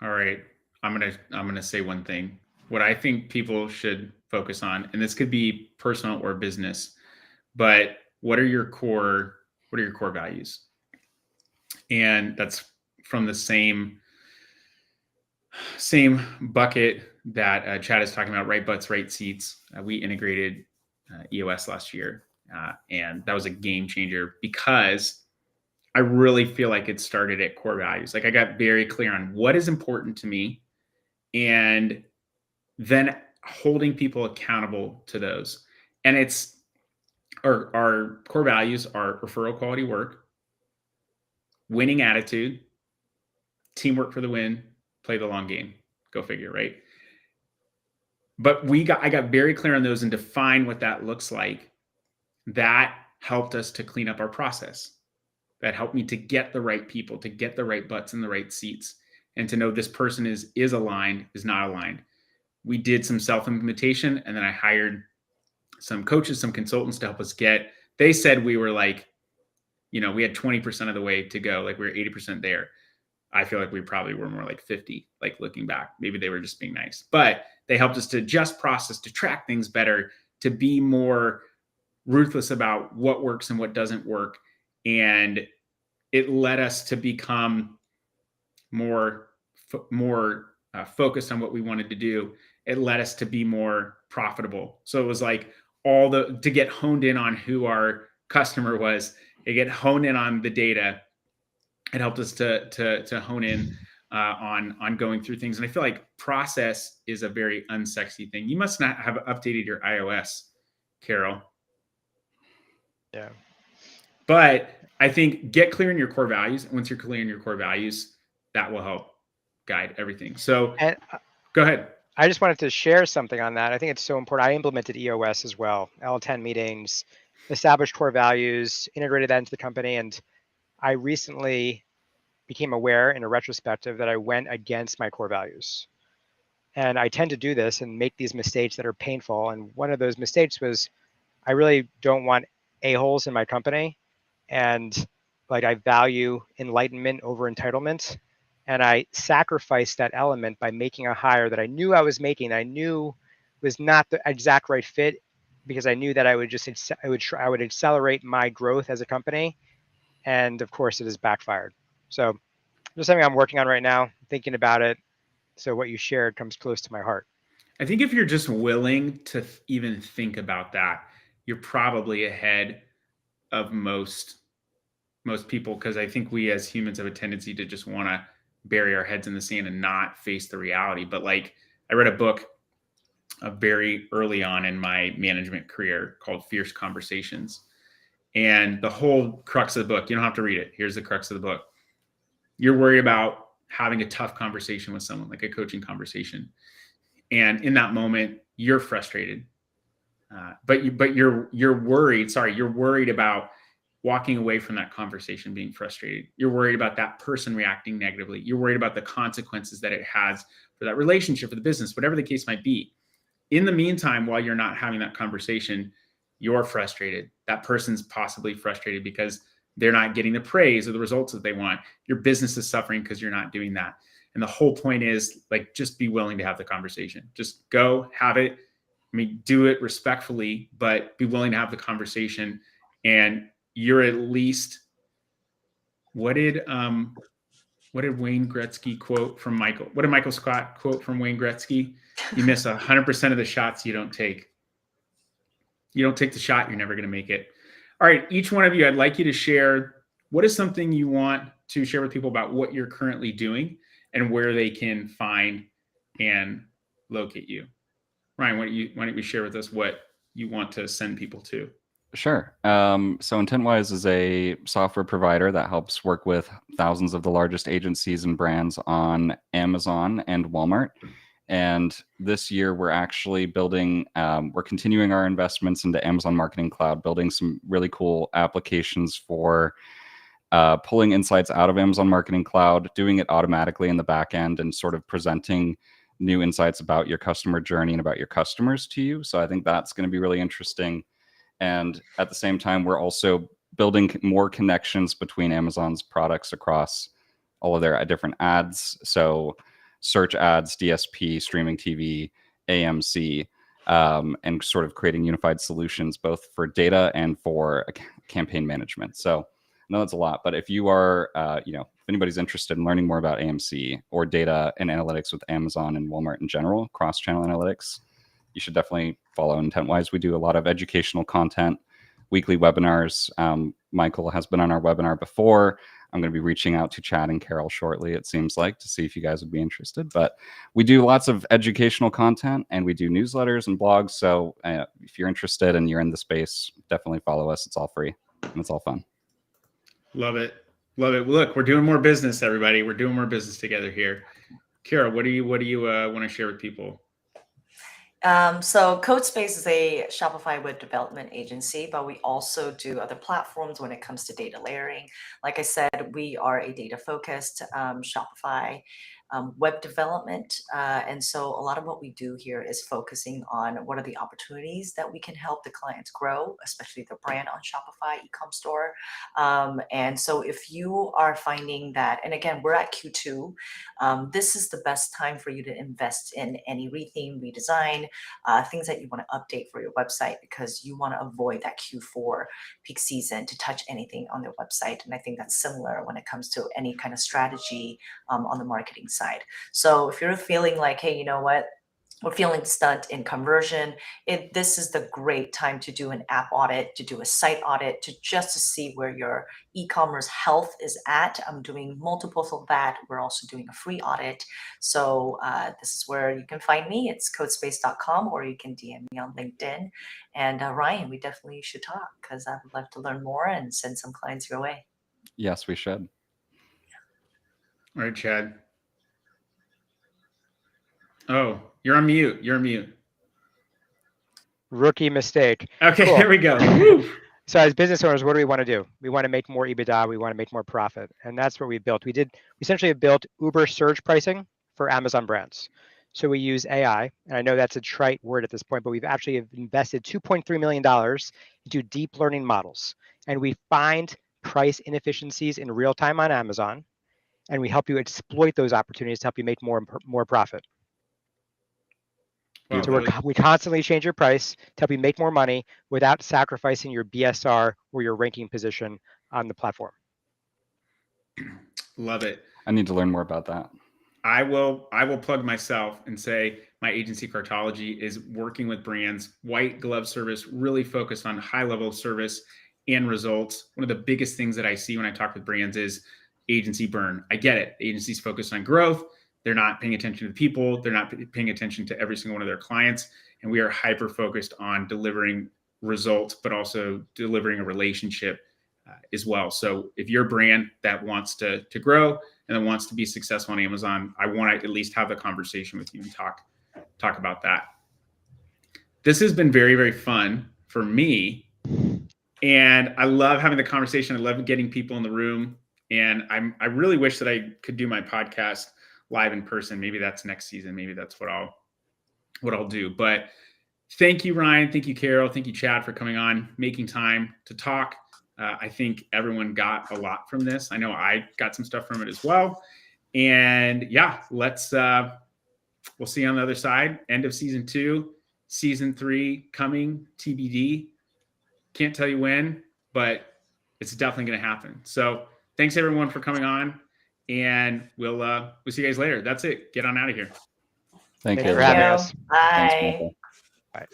A: All right. I'm gonna say one thing. What I think people should focus on, and this could be personal or business, but what are your core values? And that's from the same bucket that Chad is talking about, right butts, right seats. We integrated EOS last year, and that was a game changer because I really feel like it started at core values. Like I got very clear on what is important to me, and then holding people accountable to those. And it's our core values are referral quality work, winning attitude, teamwork for the win, play the long game. Go figure, right? But I got very clear on those and defined what that looks like. That helped us to clean up our process. That helped me to get the right people, to get the right butts in the right seats, and to know this person is aligned, is not aligned. We did some self-implementation, and then I hired some coaches, some consultants to help us they said we were like, we had 20% of the way to go. Like we were 80% there. I feel like we probably were more like 50, like looking back. Maybe they were just being nice, but they helped us to adjust process, to track things better, to be more ruthless about what works and what doesn't work. And it led us to become more focused on what we wanted to do. it led us to be more profitable. So it was like to get honed in on who our customer was, to get honed in on the data. It helped us to hone in on going through things. And I feel like process is a very unsexy thing. You must not have updated your iOS, Carol.
C: Yeah.
A: But I think get clear in your core values. And once you're clear in your core values, that will help guide everything. So go ahead.
C: I just wanted to share something on that. I think it's so important. I implemented EOS as well, L10 meetings, established core values, integrated that into the company. And I recently became aware in a retrospective that I went against my core values. And I tend to do this and make these mistakes that are painful. And one of those mistakes was I really don't want a-holes in my company. And like I value enlightenment over entitlement. And I sacrificed that element by making a hire that I knew I was making. I knew was not the exact right fit because I knew that I would accelerate my growth as a company. And of course, it has backfired. So just something I'm working on right now, thinking about it. So what you shared comes close to my heart.
A: I think if you're just willing to even think about that, you're probably ahead of most people, because I think we as humans have a tendency to just want to bury our heads in the sand and not face the reality. But like, I read a book very early on in my management career called Fierce Conversations. And the whole crux of the book, you don't have to read it. Here's the crux of the book. You're worried about having a tough conversation with someone, like a coaching conversation. And in that moment, you're frustrated. But you're worried. Sorry, you're worried about walking away from that conversation being frustrated. You're worried about that person reacting negatively. You're worried about the consequences that it has for that relationship, for the business, whatever the case might be. In the meantime, while you're not having that conversation, you're frustrated. That person's possibly frustrated because they're not getting the praise or the results that they want. Your business is suffering because you're not doing that. And the whole point is, like, just be willing to have the conversation. Just go have it. I mean, do it respectfully, but be willing to have the conversation. And you're at least, what did Wayne Gretzky quote from Michael? What did Michael Scott quote from Wayne Gretzky? You miss 100% of the shots you don't take. You don't take the shot, you're never going to make it. All right, each one of you, I'd like you to share, what is something you want to share with people about what you're currently doing and where they can find and locate you. Ryan, why don't you share with us what you want to send people to?
B: Sure. So Intentwise is a software provider that helps work with thousands of the largest agencies and brands on Amazon and Walmart. And this year, we're actually we're continuing our investments into Amazon Marketing Cloud, building some really cool applications for pulling insights out of Amazon Marketing Cloud, doing it automatically in the back end, and sort of presenting new insights about your customer journey and about your customers to you. So I think that's going to be really interesting. And at the same time, we're also building more connections between Amazon's products across all of their different ads. So search ads, DSP, streaming TV, AMC, and sort of creating unified solutions, both for data and for campaign management. So I know that's a lot, but if you are, if anybody's interested in learning more about AMC or data and analytics with Amazon and Walmart in general, cross-channel analytics, you should definitely follow Intentwise. We do a lot of educational content, weekly webinars. Michael has been on our webinar before. I'm going to be reaching out to Chad and Carol shortly, it seems like, to see if you guys would be interested. But we do lots of educational content, and we do newsletters and blogs. So if you're interested and you're in the space, definitely follow us. It's all free and it's all fun.
A: Love it. Love it. Look, we're doing more business, everybody. We're doing more business together here. Carol, what do you want to share with people?
D: So Qode Space is a Shopify web development agency, but we also do other platforms when it comes to data layering. Like I said, we are a data-focused Shopify web development. And so a lot of what we do here is focusing on what are the opportunities that we can help the clients grow, especially the brand on Shopify e-com store. And so if you are finding that, and again, we're at Q2, this is the best time for you to invest in any retheme, redesign, things that you want to update for your website, because you want to avoid that Q4 peak season to touch anything on their website. And I think that's similar when it comes to any kind of strategy on the marketing side. So if you're feeling like, hey, you know what, we're feeling stunt in conversion. This is the great time to do an app audit, to do a site audit, to see where your e-commerce health is at. I'm doing multiples of that. We're also doing a free audit. So this is where you can find me. It's qodespace.com, or you can DM me on LinkedIn. And Ryan, we definitely should talk, because I would love to learn more and send some clients your way.
B: Yes, we should.
A: All right, Chad. Oh, you're on mute. You're on mute.
C: Rookie mistake.
A: Okay,
C: Cool.
A: there we go. Woo.
C: So as business owners, what do we want to do? We want to make more EBITDA. We want to make more profit. And that's what we built. We essentially have built Uber surge pricing for Amazon brands. So we use AI, and I know that's a trite word at this point, but we've actually invested $2.3 million into deep learning models. And we find price inefficiencies in real time on Amazon, and we help you exploit those opportunities to help you make more profit.
A: Wow,
C: So we constantly change your price to help you make more money without sacrificing your BSR or your ranking position on the platform.
A: Love it.
B: I need to learn more about that.
A: I will plug myself and say my agency Cartology is working with brands, white glove service, really focused on high level service and results. One of the biggest things that I see when I talk with brands is agency burn. I get it. The agency's focused on growth. They're not paying attention to the people. They're not paying attention to every single one of their clients. And we are hyper focused on delivering results, but also delivering a relationship as well. So if you're a brand that wants to grow and that wants to be successful on Amazon, I want to at least have a conversation with you and talk about that. This has been very, very fun for me. And I love having the conversation. I love getting people in the room. And I really wish that I could do my podcast live in person. Maybe that's next season. Maybe that's what I'll do. But thank you, Ryan. Thank you, Carol. Thank you, Chad, for coming on, making time to talk. I think everyone got a lot from this. I know I got some stuff from it as well. And yeah, we'll see you on the other side. End of season 2, season 3 coming, TBD. Can't tell you when, but it's definitely going to happen. So thanks everyone for coming on. And we'll see you guys later. That's it. Get on out of here.
B: Thank you.
C: For having us.
D: Bye.
B: Thanks, Michael.
C: Bye.